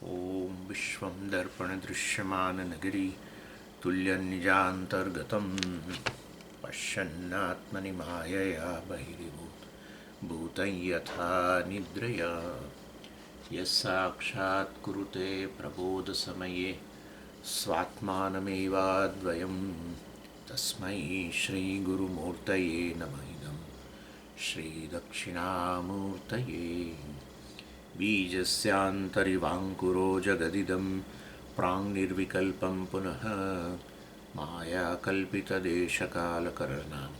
ॐ विश्वं दर्पणदृश्यमाननगरी तुल्यनिजान्तर्गतं पश्यन्नात्मनि मायया बहिर्भूतं यथा निद्रया यस्साक्षात् कुरुते प्रबोधसमये स्वात्मानमेवाद्वयं तस्मै श्रीगुरुमूर्तये नमः इदं श्रीदक्षिणामूर्तये बीजस्यान्तरिवाङ्कुरो जगदिदं प्राङ्निर्विकल्पं पुनः मायाकल्पितदेशकालकरणं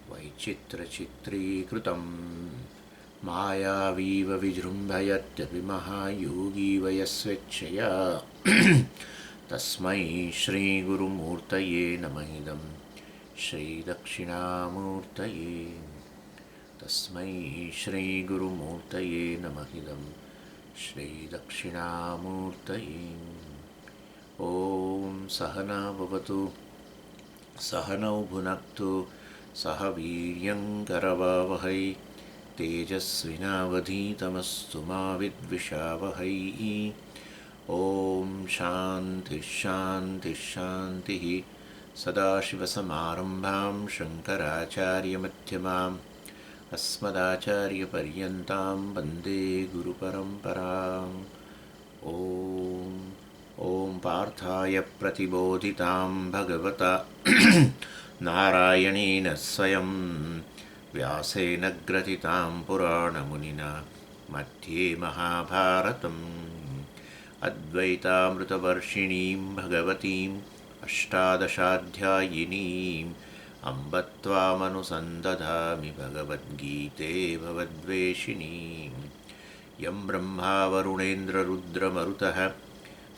वैचित्रचित्रीकृतं मायावीव विजृम्भयत्यपि महायोगी वयस्वेच्छया तस्मै श्रीगुरुमूर्तये नमः इदं श्रीदक्षिणामूर्तये तस्मै श्रीगुरुमूर्तये नमः इदं श्रीदक्षिणामूर्तये ॐ सहना भवतु सहनौ भुनक्तु सह वीर्यङ्करवावहै तेजस्विनावधीतमस्तु मा विद्विषावहै ॐ शान्तिः शान्तिः शान्तिः सदाशिवसमारम्भां शङ्कराचार्यमध्यमाम् अस्मदाचार्यपर्यन्तां वन्दे गुरुपरम्पराम् ॐ पार्थाय प्रतिबोधितां भगवता नारायणेन स्वयं व्यासेन ग्रथितां पुराणमुनिना मध्ये महाभारतम् अद्वैतामृतवर्षिणीं भगवतीम् अष्टादशाध्यायिनीम् अम्ब त्वामनुसन्दधामि भगवद्गीते भवद्वेषिणीं यं ब्रह्मा वरुणेन्द्ररुद्रमरुतः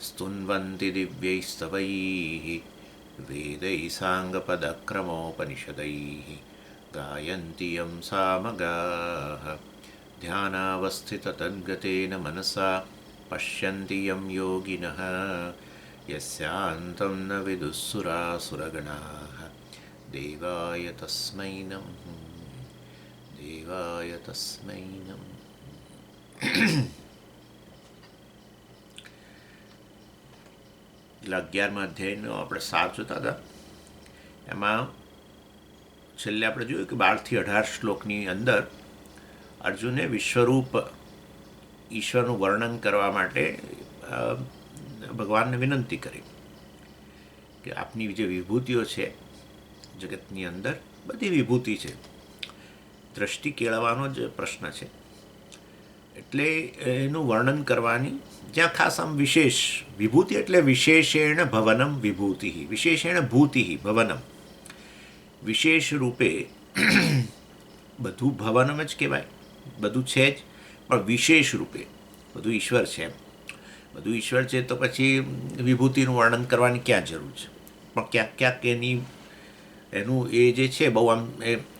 स्तुन्वन्ति दिव्यैस्तवैः वेदैः साङ्गपदक्रमोपनिषदैः गायन्ति यं सामगाः ध्यानावस्थिततद्गतेन मनसा पश्यन्ति यं योगिनः यस्यान्तं न विदुःसुरासुरगणाः देवाय तस्मै नमः देवाय तस्मै नमः એટલે 11મા અધ્યાયનો આપણે સાર જોતા હતા. એમાં છેલ્લે આપણે જોયું કે 12થી 18 શ્લોકની અંદર અર્જુને વિશ્વરૂપ ઈશ્વરનું વર્ણન કરવા માટે ભગવાનને વિનંતી કરી કે આપની જે વિભૂતિઓ છે જગતની અંદર બધી વિભૂતિ છે, દ્રષ્ટિ કેળવવાનો જ પ્રશ્ન છે. એટલે એનું વર્ણન કરવાની જ્યાં ખાસ આમ વિશેષ વિભૂતિ એટલે વિશેષેણ ભવનમ વિભૂતિ, વિશેષેણ ભૂતિ ભવનમ, વિશેષ રૂપે બધું ભવનમ જ કહેવાય, બધું છે જ, પણ વિશેષ રૂપે બધું ઈશ્વર છે. બધું ઈશ્વર છે તો પછી વિભૂતિનું વર્ણન કરવાની ક્યાં જરૂર છે? પણ ક્યાંક ક્યાંક એનું એ જે છે બહુ આમ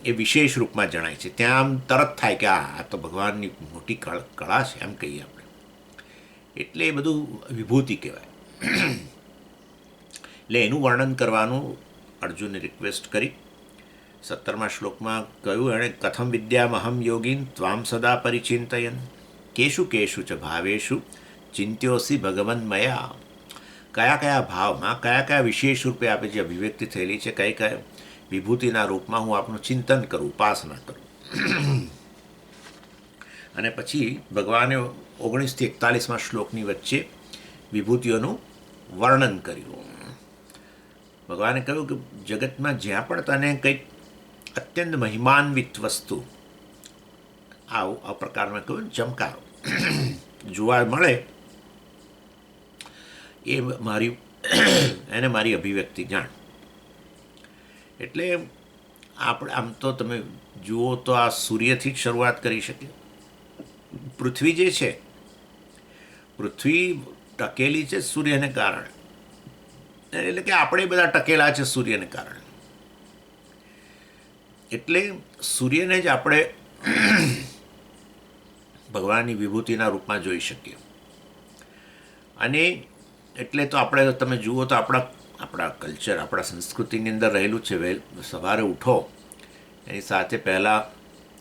એ વિશેષ રૂપમાં જણાય છે. ત્યાં આમ તરત થાય કે આ તો ભગવાનની મોટી કળા છે એમ કહીએ આપણે, એટલે એ બધું વિભૂતિ કહેવાય. એટલે એનું વર્ણન કરવાનું અર્જુને રિક્વેસ્ટ કરી. 17મા શ્લોકમાં કહ્યું એણે, કથમ વિદ્યામહમ યોગીન ત્વામ સદા પરિચિંતયન કેશુ કેશુ ચ ભાવેશુ ચિંત્યોસી ભગવન મયા. કયા કયા ભાવમાં કયા કયા વિશેષ રૂપે આપણે જે અભિવ્યક્તિ થયેલી છે, કઈ કયા વિભૂતિના રૂપમાં હું આપનું ચિંતન કરું, ઉપાસના કરું. અને પછી ભગવાને 19થી 41મા શ્લોકની વચ્ચે વિભૂતિઓનું વર્ણન કર્યું. ભગવાને કહ્યું કે જગતમાં જ્યાં પણ તને કંઈક અત્યંત મહિમાન્વિત વસ્તુ આ પ્રકારના કહ્યું ચમકારો જોવા મળે, એ એને મારી અભિવ્યક્તિ જાણ. એટલે આપણે આમ તો તમે જુઓ તો આ સૂર્યથી જ શરૂઆત કરી શકીએ. પૃથ્વી જે છે, પૃથ્વી ટકેલી છે સૂર્યને કારણે, એટલે કે આપણે બધા ટકેલા છે સૂર્યને કારણે. એટલે સૂર્યને જ આપણે ભગવાનની વિભૂતિના રૂપમાં જોઈ શકીએ. અને એટલે તો આપણે તમે જુઓ તો આપણા કલ્ચર, આપણા સંસ્કૃતિની અંદર રહેલું છે. સવારે ઉઠો એની સાથે પહેલાં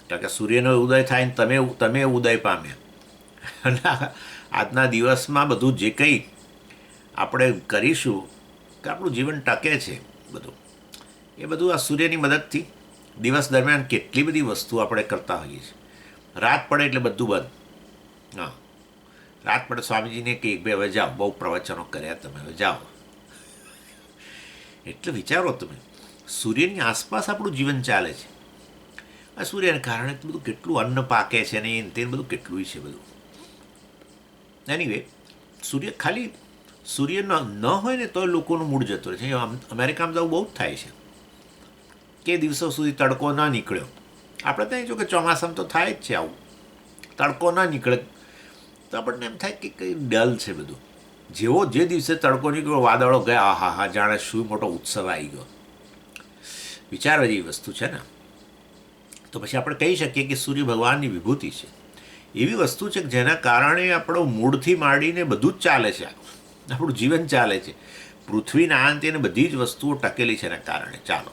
કારણ કે સૂર્યનો ઉદય થાય ને તમે ઉદય પામ્યા અને આજના દિવસમાં બધું જે કંઈ આપણે કરીશું કે આપણું જીવન ટકે છે બધું, એ બધું આ સૂર્યની મદદથી. દિવસ દરમિયાન કેટલી બધી વસ્તુ આપણે કરતા હોઈએ છીએ. રાત પડે એટલે બધું બંધ. હા, રાત પડે સ્વામીજીને કે એક બે હવે જાઓ, બહુ પ્રવચનો કર્યા તમે, હવે જાઓ. એટલે વિચારો તમે, સૂર્યની આસપાસ આપણું જીવન ચાલે છે. આ સૂર્યને કારણે બધું કેટલું અન્ન પાકે છે ને તે બધું કેટલું છે બધું. એનીવે, સૂર્ય ન હોય ને તો લોકોનું મૂડ જતો રહે છે. અમેરિકામાં તો બહુ જ થાય છે કે દિવસો સુધી તડકો ના નીકળ્યો. આપણે ત્યાં જો કે ચોમાસામાં તો થાય જ છે આવું, તડકો ના નીકળે તો આપણને એમ થાય કે કંઈ ડલ છે બધું. જેવો જે દિવસે તડકો નીકળ્યો, વાદળો ગયા, હા હા, જાણે શું મોટો ઉત્સવ આવી ગયો. વિચારવા જેવી વસ્તુ છે ને. તો પછી આપણે કહી શકીએ કે સૂર્ય ભગવાનની વિભૂતિ છે. એવી વસ્તુ છે કે જેના કારણે આપણો મૂળથી માંડીને બધું જ ચાલે છે, આપણું જીવન ચાલે છે. પૃથ્વીના અંતે એને બધી જ વસ્તુઓ ટકેલી છે એના કારણે. ચાલો,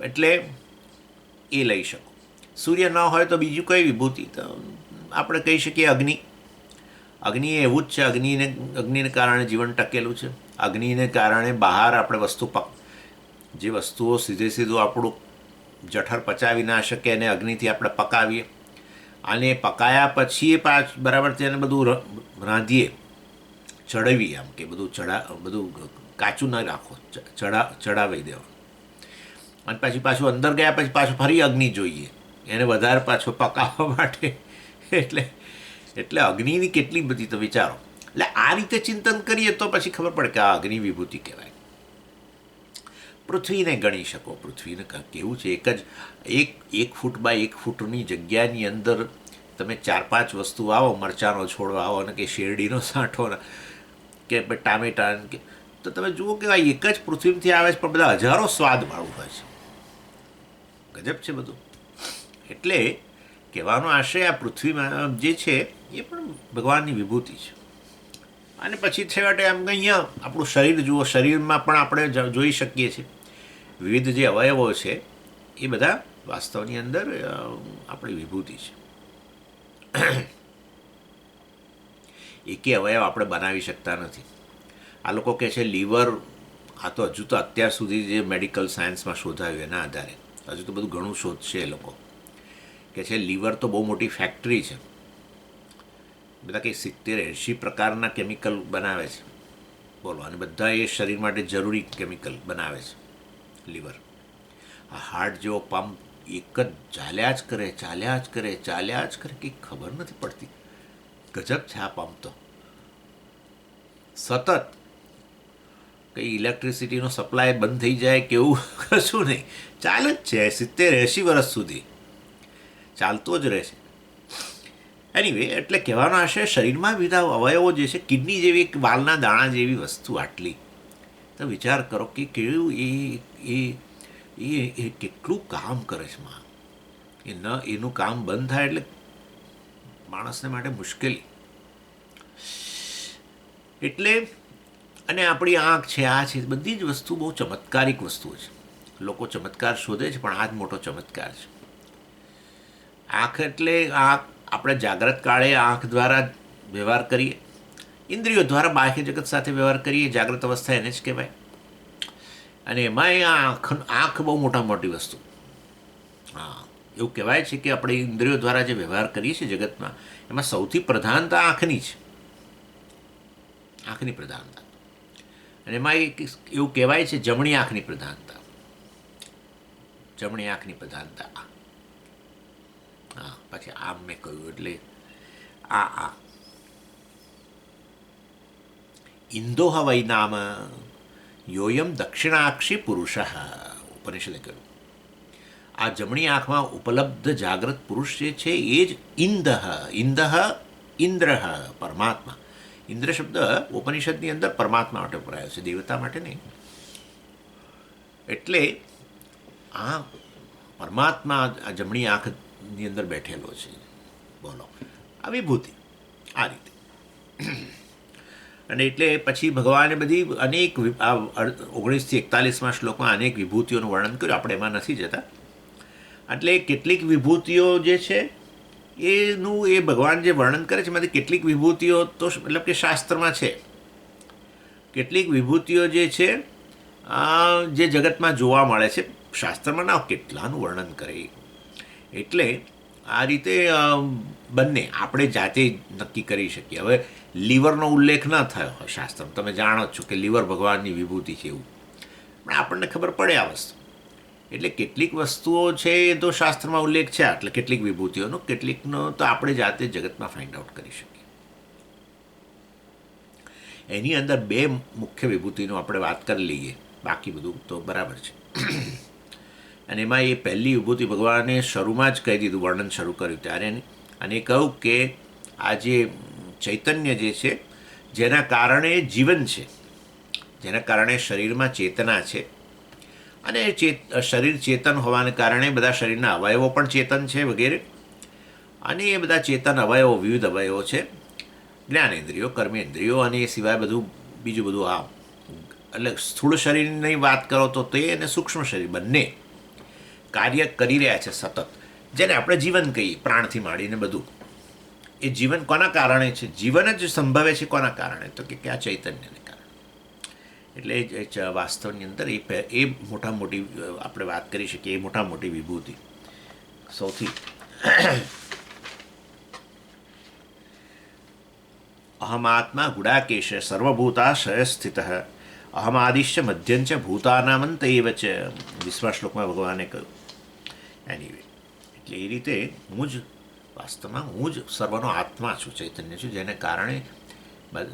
એટલે એ લઈ શકો. સૂર્ય ન હોય તો બીજું કઈ વિભૂતિ? તો આપણે કહી શકીએ અગ્નિ. અગ્નિ એ એવું જ છે. અગ્નિને કારણે જીવન ટકેલું છે. અગ્નિને કારણે બહાર આપણે જે વસ્તુઓ સીધું આપણું જઠર પચાવી ના શકે એને અગ્નિથી આપણે પકાવીએ, અને પકાયા પછી એ બરાબર તેને બધું રાંધીએ, ચડાવીએ. આમ કે બધું કાચું ના રાખો, ચડાવી દેવા. અને પછી પાછું અંદર ગયા પછી પાછું ફરી અગ્નિ જોઈએ એને વધારે પાછો પકાવવા માટે. એટલે અગ્નિની કેટલી બધી, તો વિચારો. એટલે આ રીતે ચિંતન કરીએ તો પછી ખબર પડે કે આ અગ્નિ વિભૂતિ કહેવાય. પૃથ્વીને ગણી શકો. પૃથ્વીને કેવું છે, એક ફૂટ બાય 1 ફૂટની જગ્યાની અંદર તમે 4-5 વસ્તુ આવો, મરચાંનો છોડ આવો ને કે શેરડીનો સાંઠો કે ટામેટા, કે તો તમે જુઓ કે આ એક જ પૃથ્વીમાંથી આવે છે, પણ બધા હજારો સ્વાદવાળું હોય છે. ગજબ છે બધું. એટલે કહેવાનો આશય આ પૃથ્વીમાં જે છે એ પણ ભગવાનની વિભૂતિ છે. અને પછી છેવટે આમ અહીંયા આપણું શરીર જુઓ. શરીરમાં પણ આપણે જોઈ શકીએ છીએ વિવિધ જે અવયવો છે એ બધા વાસ્તવની અંદર આપણી વિભૂતિ છે. એકે અવયવ આપણે બનાવી શકતા નથી. આ લોકો કહે છે લીવર, આ તો હજુ તો અત્યાર સુધી જે મેડિકલ સાયન્સમાં શોધાયું એના આધારે, હજુ તો બધું ઘણું શોધશે એ લોકો. કે છે લીવર તો બહુ મોટી ફેક્ટરી છે. બધા કંઈ 70-80 પ્રકારના કેમિકલ બનાવે છે, બોલો. અને બધા એ શરીર માટે જરૂરી કેમિકલ બનાવે છે લીવર. આ હાર્ટ જેવો પંપ એક જ ચાલ્યા જ કરે, કંઈ ખબર નથી પડતી. ગજબ છે આ પંપ તો. સતત કંઈ ઇલેક્ટ્રિસિટીનો સપ્લાય બંધ થઈ જાય કે એવું કશું નહીં, ચાલે જ છે 70-80 વર્ષ સુધી ચાલતો જ રહે છે. એનીવે, એટલે કહેવાનો આશય શરીરમાં વિવિધ અવયવો જે છે, કિડની જેવી એક વાલના દાણા જેવી વસ્તુ આટલી, તો વિચાર કરો કે કેવું એ કેટલું કામ કરે છે. એનું કામ બંધ થાય એટલે માણસને માટે મુશ્કેલી. એટલે અને આપણી આંખ છે, આ છે, બધી જ વસ્તુ બહુ ચમત્કારિક વસ્તુઓ છે. લોકો ચમત્કાર શોધે છે, પણ આ જ મોટો ચમત્કાર છે. આંખ એટલે આપણે જાગ્રત કાળે આંખ દ્વારા વ્યવહાર કરીએ, ઇન્દ્રિયો દ્વારા બાહ્ય જગત સાથે વ્યવહાર કરીએ. જાગ્રત અવસ્થા એને જ કહેવાય. અને એમાંય આંખ બહુ મોટી વસ્તુ. હા, એવું કહેવાય છે કે આપણે ઇન્દ્રિયો દ્વારા જે વ્યવહાર કરીએ છીએ જગતમાં, એમાં સૌથી પ્રધાનતા આંખની છે. આંખની પ્રધાનતા. અને એમાં એવું કહેવાય છે જમણી આંખની પ્રધાનતા. હા, પછી આમ મેં કહ્યું એટલે આ ઇન્દોહ વૈ નામ યોયમ દક્ષિણાક્ષી પુરુષ, ઉપનિષદે કહ્યું. આ જમણી આંખમાં ઉપલબ્ધ જાગ્રત પુરુષ જે છે એ જ ઇન્દ્ર પરમાત્મા. ઇન્દ્ર શબ્દ ઉપનિષદની અંદર પરમાત્મા માટે વપરાયો છે, દેવતા માટે નહીં. એટલે આ પરમાત્મા આ જમણી આંખની અંદર બેઠેલો છે, બોલો. આ વિભૂતિ આ રીતે. અને એટલે પછી ભગવાને બધી અનેક 19 થી 41 શ્લોકમાં અનેક વિભૂતિઓનું વર્ણન કર્યું. આપણે એમાં નથી જતા. એટલે કેટલીક વિભૂતિઓ જે છે એનું એ ભગવાન જે વર્ણન કરે છે એમાંથી કેટલીક વિભૂતિઓ તો મતલબ કે શાસ્ત્રમાં છે, કેટલીક વિભૂતિઓ જે છે જે જગતમાં જોવા મળે છે, શાસ્ત્રમાં ના કેટલાનું વર્ણન કરે. એટલે આ રીતે બંને આપણે જાતે નક્કી કરી શકીએ. હવે લીવરનો ઉલ્લેખ ન થયો હોય શાસ્ત્રમાં, તમે જાણો જ છો કે લીવર ભગવાનની વિભૂતિ છે એવું, પણ આપણને ખબર પડે આ વસ્તુ. એટલે કેટલીક વસ્તુઓ છે એ તો શાસ્ત્રમાં ઉલ્લેખ છે, એટલે કેટલીક વિભૂતિઓનો, કેટલીકનો તો આપણે જાતે જગતમાં ફાઇન્ડ આઉટ કરી શકીએ. એની અંદર બે મુખ્ય વિભૂતિનો આપણે વાત કરી લઈએ, બાકી બધું તો બરાબર છે. અને એમાં એ પહેલી વિભૂતિ ભગવાને શરૂમાં જ કહી દીધું, વર્ણન શરૂ કર્યું ત્યારે, અને કહ્યું કે આ જે ચૈતન્ય જે છે જેના કારણે જીવન છે, જેના કારણે શરીરમાં ચેતના છે, અને શરીર ચેતન હોવાને કારણે બધા શરીરના અવયવો પણ ચેતન છે વગેરે, અને એ બધા ચેતન અવયવો વિવિધ અવયવો છે, જ્ઞાનેન્દ્રિયો, કર્મેન્દ્રિયો, અને એ સિવાય બધું બીજું બધું. આ એટલે સ્થૂળ શરીરની વાત કરો તો તે અને સૂક્ષ્મ શરીર બંને કાર્ય કરી રહ્યા છે સતત, જેને આપણે જીવન કહીએ, પ્રાણથી માંડીને બધું. એ જીવન કોના કારણે છે? જીવન જ સંભવે છે કોના કારણે? તો કે આ ચૈતન્યને કારણે. એટલે વાસ્તવની અંદર એ મોટા મોટી આપણે વાત કરી શકીએ, એ મોટા મોટી વિભૂતિ. સૌથી અહમાત્મા ગુડાકેશ સર્વભૂતાશય સ્થિત અહમાદિશ્ય મધ્યંચ ભૂતાનામંત એવ ચ, 20મા શ્લોકમાં ભગવાને કહ્યું. એનીવે, એટલે એ રીતે હું જ વાસ્તવમાં હું જ સર્વનો આત્મા છું, ચૈતન્ય છું, જેને કારણે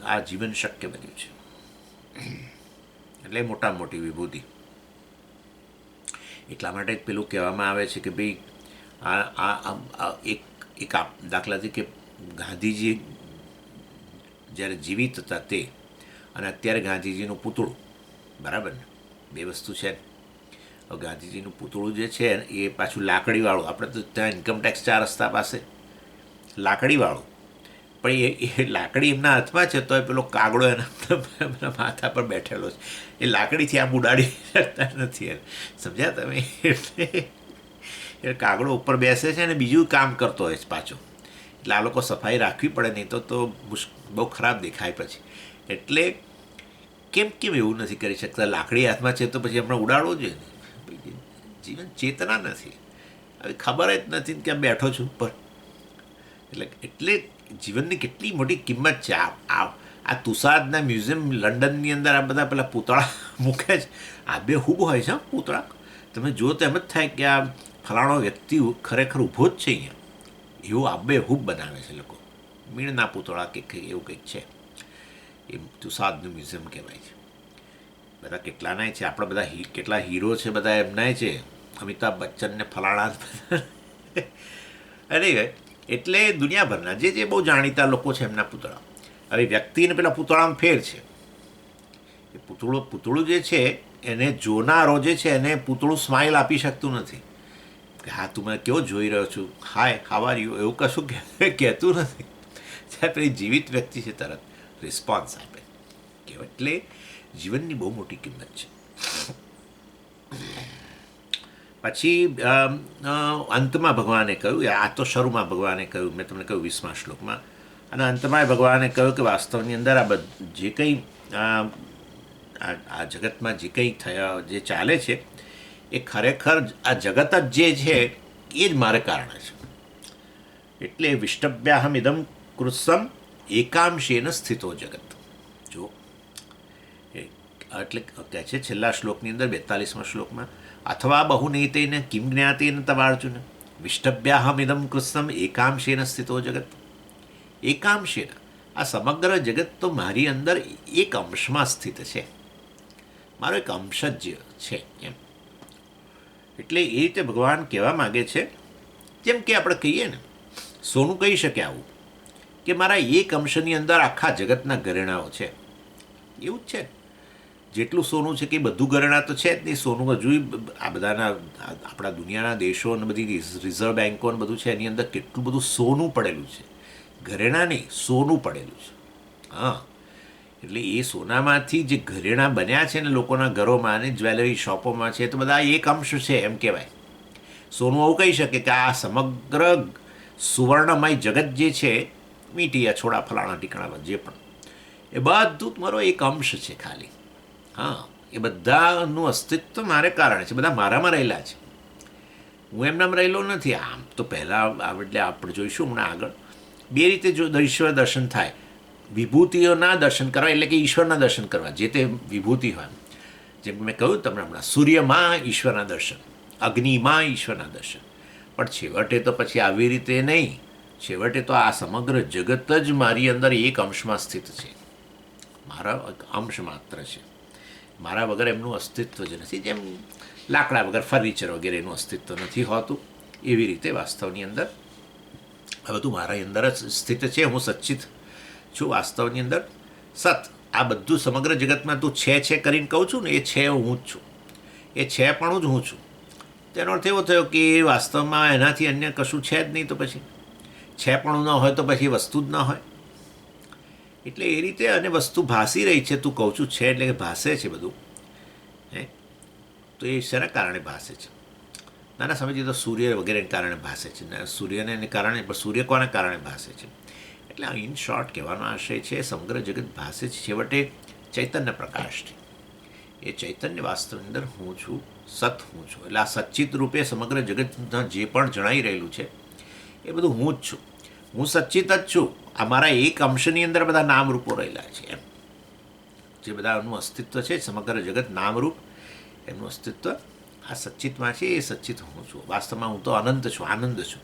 આ જીવન શક્ય બન્યું છે. એટલે મોટા મોટી વિભૂતિ. એટલા માટે જ પેલું કહેવામાં આવે છે કે ભાઈ એક દાખલા તરીકે ગાંધીજી જ્યારે જીવિત હતા તે, અને અત્યારે ગાંધીજીનું પૂતળું, બરાબર ને, બે વસ્તુ છે. હવે ગાંધીજીનું પૂતળું જે છે એ પાછું લાકડીવાળું, આપણે તો ત્યાં ઇન્કમટેક્સ 4 રસ્તા પાસે લાકડીવાળું, પણ એ લાકડી એમના હાથમાં છે, તો એ પેલો કાગડો એના માથા પર બેઠેલો છે. એ લાકડીથી આમ ઉડાડી શકતા નથી, સમજ્યા તમે? એટલે કાગડો ઉપર બેસે છે અને બીજું કામ કરતો હોય છે પાછો. એટલે આ લોકો સફાઈ રાખવી પડે, નહીં તો બહુ ખરાબ દેખાય પછી. એટલે કેમ એવું નથી કરી શકતા? લાકડી હાથમાં છે તો પછી હમણાં ઉડાડવો જોઈએ ને. જીવન ચેતના નથી, હવે ખબર જ નથી કે બેઠો છું ઉપર. એટલે જીવનની કેટલી મોટી કિંમત છે. આ તુષાદના મ્યુઝિયમ લંડનની અંદર આ બધા પેલા પૂતળા મૂકે છે, આબેહૂબ હોય છે પૂતળા. તમે જુઓ તો એમ જ થાય કે આ ફલાણો વ્યક્તિ ખરેખર ઊભો જ છે અહીંયા, એવું આબેહૂબ બનાવે છે લોકો. મીણના પૂતળા કે એવું કંઈક છે, એ તુષાદનું મ્યુઝિયમ કહેવાય છે. બધા કેટલાનાય છે, આપણા બધા કેટલા હીરો છે બધા એમનાય છે, અમિતાભ બચ્ચનને ફલાણા. અરે એટલે દુનિયાભરના જે બહુ જાણીતા લોકો છે એમના પૂતળા. હવે વ્યક્તિને પેલા પૂતળામાં ફેર છે. એ પૂતળું જે છે એને જોનારો જે છે એને પૂતળું સ્માઇલ આપી શકતું નથી કે હા તું મને કેવો જોઈ રહ્યો છું, હાય હાવ આર યુ, એવું કશું કહેતું નથી. ત્યારે પેલી જીવિત વ્યક્તિ છે તરત રિસ્પોન્સ આપે કહેવાય. એટલે જીવનની બહુ મોટી કિંમત છે. પછી અંતમાં ભગવાને કહ્યું, આ તો શરૂમાં ભગવાને કહ્યું, મેં તમને કહ્યું 20મા શ્લોકમાં, અને અંતમાં ભગવાને કહ્યું કે વાસ્તવની અંદર આ જે કંઈ આ જગતમાં જે કંઈ જે ચાલે છે એ ખરેખર આ જગત જ જે છે એ જ મારે કારણે છે. એટલે વિષ્ટભ્યાહમ ઇદમ કૃત્સમ એકાંશેન સ્થિતો જગત. જો એટલે કહે છે છેલ્લા શ્લોકની અંદર 42મા શ્લોકમાં, અથવા બહુનૈતેન કિમ જ્ઞાતેન તવાર્જુન વિષ્ટભ્યાહમ ઇદમ કૃત્સમ એકાંશેન સ્થિતો જગત. એકાંશેન, આ સમગ્ર જગત તો મારી અંદર એક અંશમાં સ્થિત છે, મારો એક અંશ જ છે એમ. એટલે એ રીતે ભગવાન કહેવા માગે છે, જેમ કે આપણે કહીએ ને, સોનું કહી શકે આવું કે મારા એક અંશની અંદર આખા જગતના ઘરેણાઓ છે, એવું જ છે. જેટલું સોનું છે કે બધું ઘરેણા તો છે જ નહીં. સોનું હજુ આ બધાના આપણા દુનિયાના દેશો અને બધી રિઝર્વ બેન્કો અને બધું છે, એની અંદર કેટલું બધું સોનું પડેલું છે, ઘરેણા નહીં સોનું પડેલું છે. હા, એટલે એ સોનામાંથી જે ઘરેણા બન્યા છે ને લોકોના ઘરોમાં અને જ્વેલરી શોપોમાં છે, તો બધા એક અંશ છે એમ કહેવાય. સોનું આવું કહી શકે કે આ સમગ્ર સુવર્ણમય જગત જે છે, મીઠી છોડા ફલાણા ઠીકાણા જે પણ, એ બધું તમારો એક અંશ છે ખાલી. હા, એ બધાનું અસ્તિત્વ મારે કારણે છે, બધા મારામાં રહેલા છે. હું એમનામ રહેલો નથી. આમ તો પહેલાં એટલે આપણે જોઈશું હમણાં આગળ, બે રીતે જો ઈશ્વર દર્શન થાય. વિભૂતિઓના દર્શન કરવા, એટલે કે ઈશ્વરના દર્શન કરવા, જે તે વિભૂતિ હોય. જેમ મેં કહ્યું તમને હમણાં, સૂર્યમાં ઈશ્વરના દર્શન, અગ્નિમાં ઈશ્વરના દર્શન. પણ છેવટે તો પછી આવી રીતે નહીં. છેવટે તો આ સમગ્ર જગત જ મારી અંદર એક અંશમાં સ્થિત છે, મારા અંશ માત્ર છે. મારા વગર એમનું અસ્તિત્વ જ નથી. જેમ લાકડા વગર ફર્નિચર વગેરે એનું અસ્તિત્વ નથી હોતું, એવી રીતે વાસ્તવની અંદર આ બધું મારા અંદર જ સ્થિત છે. હું સચ્ચિત છું વાસ્તવની અંદર. સત, આ બધું સમગ્ર જગતમાં તું છે કરીને કહું છું ને, એ છે હું જ છું, એ છે પણ જ હું છું. તેનો અર્થ એવો થયો કે એ વાસ્તવમાં એનાથી અન્ય કશું છે જ નહીં. તો પછી છે પણ ન હોય તો પછી વસ્તુ જ ન હોય. એટલે એ રીતે, અને વસ્તુ ભાસી રહી છે. તું કહું છું છે એટલે કે ભાસે છે બધું. હે, તો એ શેના કારણે ભાસે છે? નાના સમજીએ તો સૂર્ય વગેરેને કારણે ભાસે છે. સૂર્યને કારણે, પણ સૂર્ય કોને કારણે ભાસે છે? એટલે ઇન શોર્ટ કહેવાનો આશય છે, સમગ્ર જગત ભાસે છે છેવટે ચૈતન્ય પ્રકાશથી. એ ચૈતન્ય વાસ્તવની અંદર હું છું, સત હું છું. એટલે આ સચ્ચિત રૂપે સમગ્ર જગતના જે પણ જણાઈ રહેલું છે એ બધું હું જ છું. હું સચ્ચિત જ છું. આ મારા એક અંશની અંદર બધા નામરૂપો રહેલા છે. એમ જે બધાનું અસ્તિત્વ છે, સમગ્ર જગત નામરૂપ, એમનું અસ્તિત્વ આ સચ્ચિતમાં છે. એ સચ્ચિત હું છું. વાસ્તવમાં હું તો અનંત છું, આનંદ છું.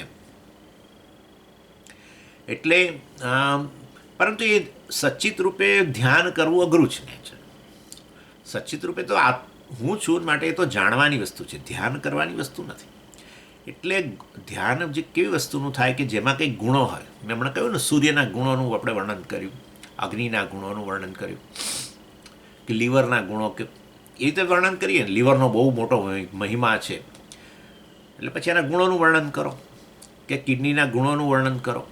એમ એટલે પરંતુ એ સચ્ચિત રૂપે ધ્યાન કરવું અઘરું છે ને. સચ્ચિત રૂપે તો આ હું છું માટે એ તો જાણવાની વસ્તુ છે, ધ્યાન કરવાની વસ્તુ નથી. એટલે ધ્યાન જે કેવી વસ્તુનું થાય કે જેમાં કંઈક ગુણો હોય. મેં હમણાં કહ્યું ને, સૂર્યના ગુણોનું આપણે વર્ણન કર્યું, અગ્નિના ગુણોનું વર્ણન કર્યું, કે લીવરના ગુણો, કે એ રીતે વર્ણન કરીએ ને. લીવરનો બહુ મોટો મહિમા છે, એટલે પછી એના ગુણોનું વર્ણન કરો, કે કિડનીના ગુણોનું વર્ણન કરો.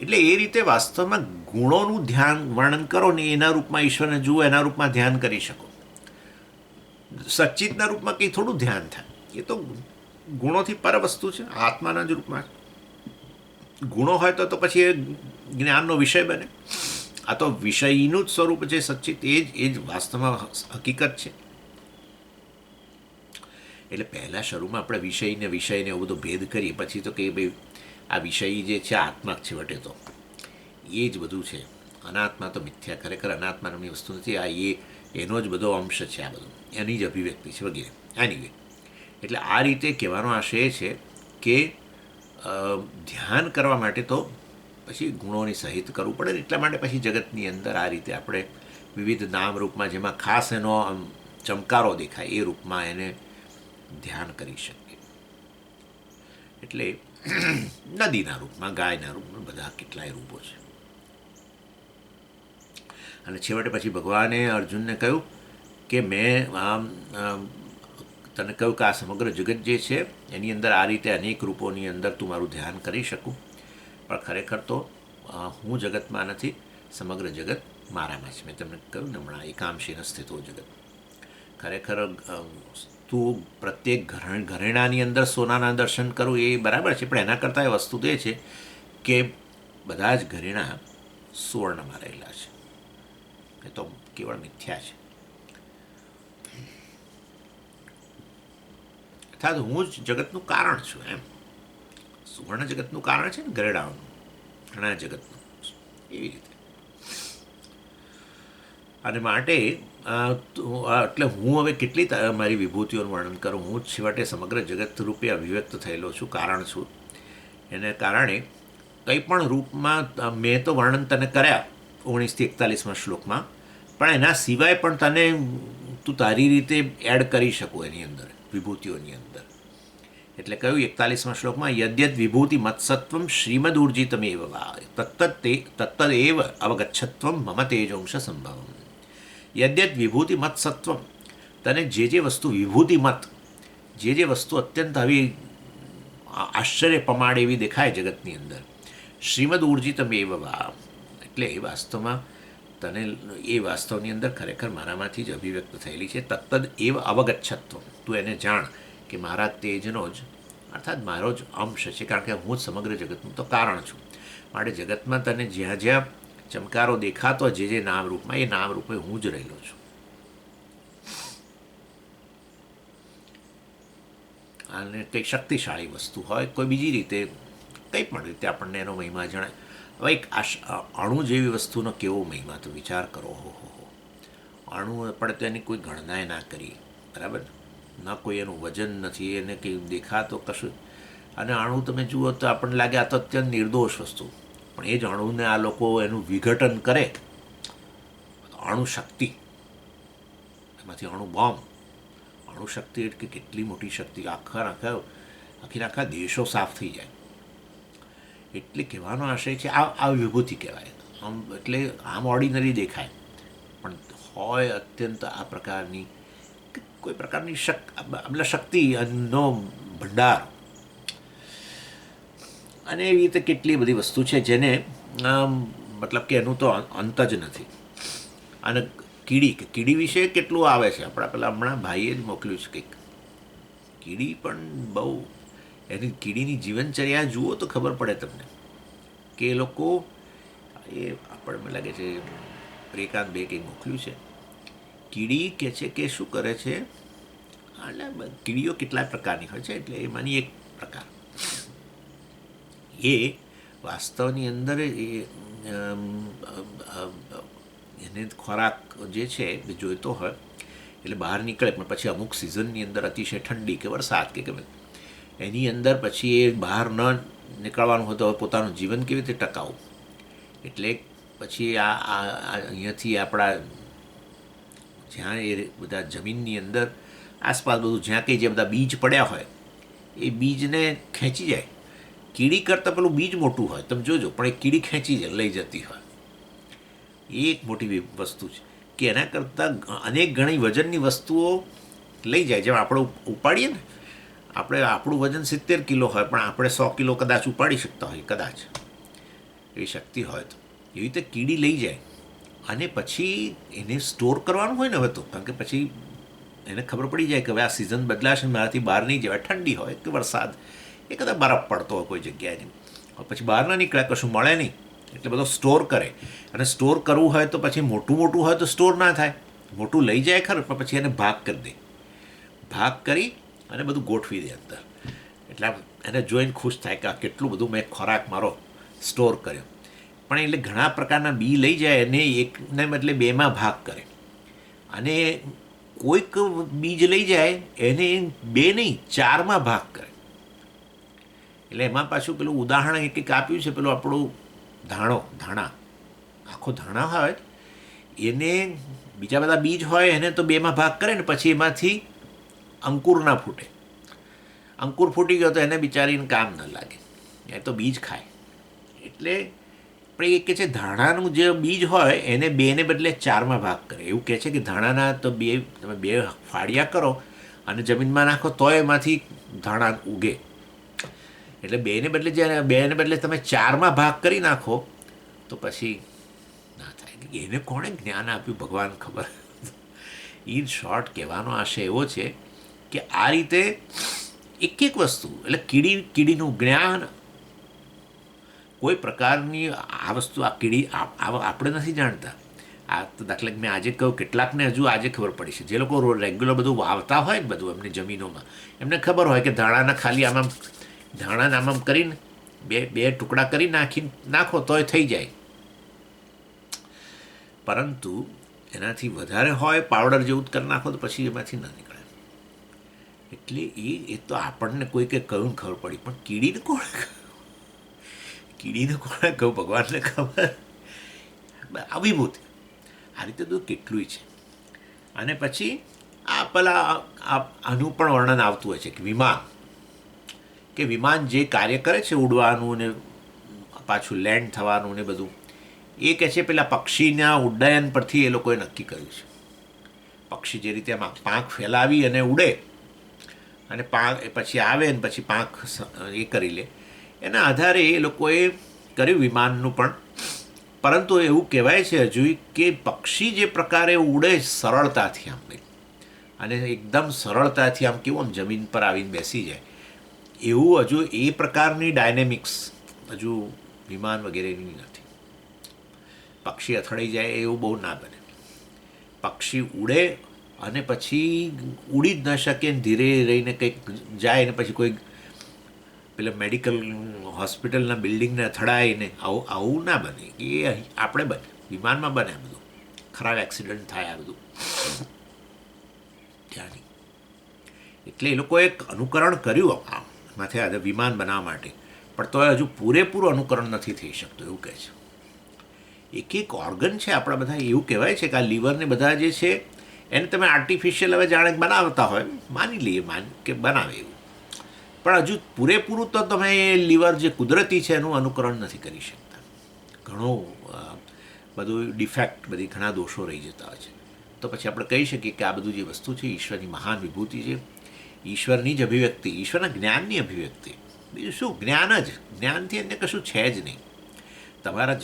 એટલે એ રીતે વાસ્તવમાં ગુણોનું ધ્યાન વર્ણન કરો ને, એના રૂપમાં ઈશ્વરને જુઓ, એના રૂપમાં ધ્યાન કરી શકો. સચ્ચિતના રૂપમાં કંઈ થોડું ધ્યાન થાય. એ તો ગુણોથી પર વસ્તુ છે, આત્માના જ રૂપમાં. ગુણો હોય તો પછી એ જ્ઞાનનો વિષય બને. આ તો વિષયનું જ સ્વરૂપ છે સચ્ચિત. એ જ વાસ્તવમાં હકીકત છે. એટલે પહેલાં શરૂમાં આપણે વિષયને એવો બધો ભેદ કરીએ, પછી તો કે ભાઈ આ વિષય જે છે આત્મા છેવટે તો એ જ બધું છે. અનાત્મા તો મિથ્યા, ખરેખર અનાત્મા નામની વસ્તુ નથી. આ એનો જ બધો અંશ છે. આ બધું એની જ અભિવ્યક્તિ છે વગેરે. એની એટલે આ રીતે કહેવાનો આશય છે કે ધ્યાન કરવા માટે તો પછી ગુણોની સહિત કરવું પડે ને. એટલા માટે પછી જગતની અંદર આ રીતે આપણે વિવિધ નામ રૂપમાં, જેમાં ખાસ એનો ચમકારો દેખાય એ રૂપમાં એને ધ્યાન કરી શકીએ. એટલે નદીના રૂપમાં, ગાયના રૂપમાં, બધા કેટલાય રૂપો છે. અને છેવટે પછી ભગવાને અર્જુનને કહ્યું કે મેં તને કહ્યું કે આ સમગ્ર જગત જે છે એની અંદર આ રીતે અનેક રૂપોની અંદર તું મારું ધ્યાન કરી શકું, પણ ખરેખર તો હું જગતમાં નથી, સમગ્ર જગત મારામાં છે. મેં તમને કહ્યું ને હમણાં, એકાંશીન સ્થિતો જગત. ખરેખર તું પ્રત્યેક ઘરેણાની અંદર સોનાના દર્શન કરું એ બરાબર છે, પણ એના કરતાં એ વસ્તુ તો એ છે કે બધા જ ઘરેણા સુવર્ણમાં રહેલા છે. એ તો કેવળ મિથ્યા છે. અર્થાત હું જ જગતનું કારણ છું. એમ સુવર્ણ જગતનું કારણ છે ને, ઘરેણાઓનું, ઘણા જગતનું, એવી રીતે. અને માટે એટલે હું હવે કેટલી મારી વિભૂતિઓનું વર્ણન કરું. હું જ છેવટે સમગ્ર જગત રૂપે અભિવ્યક્ત થયેલો છું, કારણ છું. એને કારણે કંઈ પણ રૂપમાં મેં તો વર્ણન તને કર્યા 19-41 શ્લોકમાં, પણ એના સિવાય પણ તને તું તારી રીતે એડ કરી શકું એની અંદર, વિભૂતિઓની અંદર. એટલે કહ્યું 41 શ્લોકમાં, યદ્યદ વિભૂતિ મત્સત્વમ શ્રીમદ ઉર્જિતમેવ વા તત્તદેવ અવગચ્છત્વમ મમ તેજોંશ સંભવમ. યદ્યદ વિભૂતિ મત સત્વમ, તને જે વસ્તુ વિભૂતિ મત, જે વસ્તુ અત્યંત આવી આશ્ચર્ય પમાડે એવી દેખાય જગતની અંદર, શ્રીમદ ઉર્જિતમેવ વા, એટલે એ વાસ્તવમાં તને એ વાસ્તવની અંદર ખરેખર મારામાંથી જ અભિવ્યક્ત થયેલી છે. તત્તદ એવ અવગચ્છત્વમ, તું એને જાણ કે મારા તેજનો જ અર્થાત મારો જ અંશ છે, કારણ કે હું જ સમગ્ર જગતનું તો કારણ છું. માટે જગતમાં તને જ્યાં જ્યાં ચમકારો દેખાતો જે નામરૂપમાં, એ નામરૂપે હું જ રહેલો છું. અને કંઈ શક્તિશાળી વસ્તુ હોય, કોઈ બીજી રીતે, કંઈ પણ રીતે આપણને એનો મહિમા જણાય. હવે એક અણુ જેવી વસ્તુનો કેવો મહિમા, તો વિચાર કરો. હો અણુ આપણે તો એની કોઈ ગણનાએ ના કરી, બરાબર, ના કોઈ એનું વજન નથી, એને કંઈ દેખાતો કશું. અને અણુ તમે જુઓ તો આપણને લાગે આ તો અત્યંત નિર્દોષ વસ્તુ, પણ એ જ અણુને આ લોકો એનું વિઘટન કરે, અણુશક્તિ, એમાંથી અણુ બોમ્બ. અણુશક્તિ એટલે કેટલી મોટી શક્તિ, આખા દેશો સાફ થઈ જાય. એટલે કહેવાનો આશય છે, આ વિભૂતિ કહેવાય. એટલે આમ ઓર્ડિનરી દેખાય, પણ હોય અત્યંત આ પ્રકારની કોઈ પ્રકારની શક્તિનો ભંડાર. અને એવી રીતે કેટલી બધી વસ્તુ છે જેને મતલબ કે એનું તો અંત જ નથી. અને કીડી વિશે કેટલું આવે છે, આપણા પેલા હમણાં ભાઈએ જ મોકલ્યું છે કંઈક. કીડી પણ બહુ, એની કીડીની જીવનચર્યા જુઓ તો ખબર પડે તમને કે એ લોકો, એ આપણે મને લાગે છે એકાદ બે કંઈક મોકલ્યું છે. કીડી કે છે કે શું કરે છે, એટલે કીડીઓ કેટલાય પ્રકારની હોય છે, એટલે એમાંની એક પ્રકાર એ વાસ્તવની અંદર એને ખોરાક જે છે એ જોઈતો હોય એટલે બહાર નીકળે, પણ પછી અમુક સિઝનની અંદર અતિશય ઠંડી કે વરસાદ કે ગમે એની અંદર પછી એ બહાર ન નીકળવાનું હોય તો પોતાનું જીવન કેવી રીતે ટકાવવું. એટલે પછી અહીંયાથી આપણા જ્યાં એ બધા જમીનની અંદર આસપાસ બધું જ્યાં કંઈ જે બધા બીજ પડ્યા હોય એ બીજને ખેંચી જાય. કીડી કરતાં પેલું બીજ મોટું હોય, તમે જોજો, પણ એ કીડી ખેંચી જાય, લઈ જતી હોય. એ એક મોટી વસ્તુ છે કે એના કરતાં અનેક ગણી વજનની વસ્તુઓ લઈ જાય. જેમ આપણે ઉપાડીએ ને, આપણું વજન 70 કિલો હોય, પણ આપણે 100 કિલો કદાચ ઉપાડી શકતા હોય, કદાચ એવી શક્તિ હોય તો. એવી રીતે કીડી લઈ જાય અને પછી એને સ્ટોર કરવાનું હોય ને હવે તો, કારણ કે પછી એને ખબર પડી જાય કે હવે આ સિઝન બદલાશે, મારાથી બહાર નહીં જવાય, ઠંડી હોય કે વરસાદ, એ કદાચ બરફ પડતો હોય કોઈ જગ્યાએ, પછી બહાર ના નીકળે, કશું મળે નહીં, એટલે બધો સ્ટોર કરે. અને સ્ટોર કરવું હોય તો પછી મોટું હોય તો સ્ટોર ના થાય. મોટું લઈ જાય ખરું, પણ પછી એને ભાગ કરી દે, ભાગ કરી અને બધું ગોઠવી દે અંદર. એટલે એને જોઈને ખુશ થાય કે આ કેટલું બધું મેં ખોરાક મારો સ્ટોર કર્યો. પણ એટલે ઘણા પ્રકારના બી લઈ જાય અને એકને બદલે બેમાં ભાગ કરે. અને કોઈક બીજ લઈ જાય એને 2 નહીં 4માં ભાગ કરે. એટલે એમાં પાછું પેલું ઉદાહરણ એક આપ્યું છે, પેલું આપણું ધાણા, આખો ધાણા હોય એને બીજા બધા બીજ હોય એને તો 2માં ભાગ કરે ને પછી એમાંથી અંકુર ના ફૂટે. અંકુર ફૂટી ગયો તો એને બિચારીને કામ ન લાગે, એ તો બીજ ખાય. એટલે પણ એ કહે છે ધાણાનું જે બીજ હોય એને 2ને બદલે 4માં ભાગ કરે. એવું કહે છે કે ધાણાના તો તમે 2 ફાળિયા કરો અને જમીનમાં નાખો તોય એમાંથી ધાણા ઉગે. એટલે 2ને બદલે તમે 4માં ભાગ કરી નાખો તો પછી ના થાય. એને કોણે જ્ઞાન આપ્યું ભગવાન ખબર. ઇન શોર્ટ કહેવાનો આશય એવો છે કે આ રીતે એક વસ્તુ, એટલે કીડીનું જ્ઞાન, કોઈ પ્રકારની આ વસ્તુ, આ કીડી આપણે નથી જાણતા. આ તો દાખલા મેં આજે કહ્યું, કેટલાકને હજુ આજે ખબર પડી છે. જે લોકો રેગ્યુલર બધું વાવતા હોય ને બધું એમની જમીનોમાં, એમને ખબર હોય કે ધાણાના ખાલી આમ કરીને બે ટુકડા કરી નાખો તોય થઈ જાય. પરંતુ એનાથી વધારે હોય, પાવડર જેવું જ કરી નાખો તો પછી એમાંથી ના નીકળે. એટલે એ તો આપણને કોઈ કે કહ્યું ખબર પડી, પણ કીડીને કોણે કહ્યું? ભગવાનને ખબર. આ વિભૂતિ આ રીતે તો કેટલું છે. અને પછી આનું પણ વર્ણન આવતું હોય છે કે વિમાન જે કાર્ય કરે છે, ઉડવાનું ને પાછું લેન્ડ થવાનું ને બધું, એ કહે છે પેલા પક્ષીના ઉડ્ડયન પરથી એ લોકોએ નક્કી કર્યું છે. પક્ષી જે રીતે આમાં પાંખ ફેલાવી અને ઉડે અને પછી આવે ને પછી પાંખ એ કરી લે, એના આધારે એ લોકોએ કર્યું વિમાનનું પણ. પરંતુ એવું કહેવાય છે હજુ કે પક્ષી જે પ્રકારે ઉડે સરળતાથી આમ, અને એકદમ સરળતાથી આમ કેવું આમ જમીન પર આવીને બેસી જાય, એવું હજુ એ પ્રકારની ડાયનેમિક્સ હજુ વિમાન વગેરેની નથી. પક્ષી અથડાઈ જાય એવું બહુ ના બને. પક્ષી ઉડે અને પછી ઉડી જ ન શકે ને ધીરે રહીને કંઈક જાય ને પછી કોઈ પેલા મેડિકલ હોસ્પિટલના બિલ્ડિંગને અથડાય ને આવું આવું ના બને. એ આપણે બને, વિમાનમાં બને આ બધું. ખરાબ એક્સિડન્ટ થાય આ બધું ત્યાંની. એટલે એ લોકોએ એક અનુકરણ કર્યું માથે આજે વિમાન બનાવવા માટે, પણ તો હજુ પૂરેપૂરું અનુકરણ નથી થઈ શકતું એવું કહે છે. એક એક ઓર્ગન છે આપણા બધા, એવું કહેવાય છે કે આ લીવરને બધા જે છે એને તમે આર્ટિફિશિયલ હવે જાણે બનાવતા હોય માની લઈએ કે બનાવે એવું, પણ હજુ પૂરેપૂરું તો તમે એ લીવર જે કુદરતી છે એનું અનુકરણ નથી કરી શકતા. ઘણું બધું ડિફેક્ટ, બધી ઘણા દોષો રહી જતા હોય છે. તો પછી આપણે કહી શકીએ કે આ બધું જે વસ્તુ છે ઈશ્વરની મહાન વિભૂતિ છે, ઈશ્વરની જ અભિવ્યક્તિ, ઈશ્વરના જ્ઞાનની અભિવ્યક્તિ. બીજું શું, જ્ઞાન જ, જ્ઞાનથી અન્ય કશું છે જ નહીં. તમારા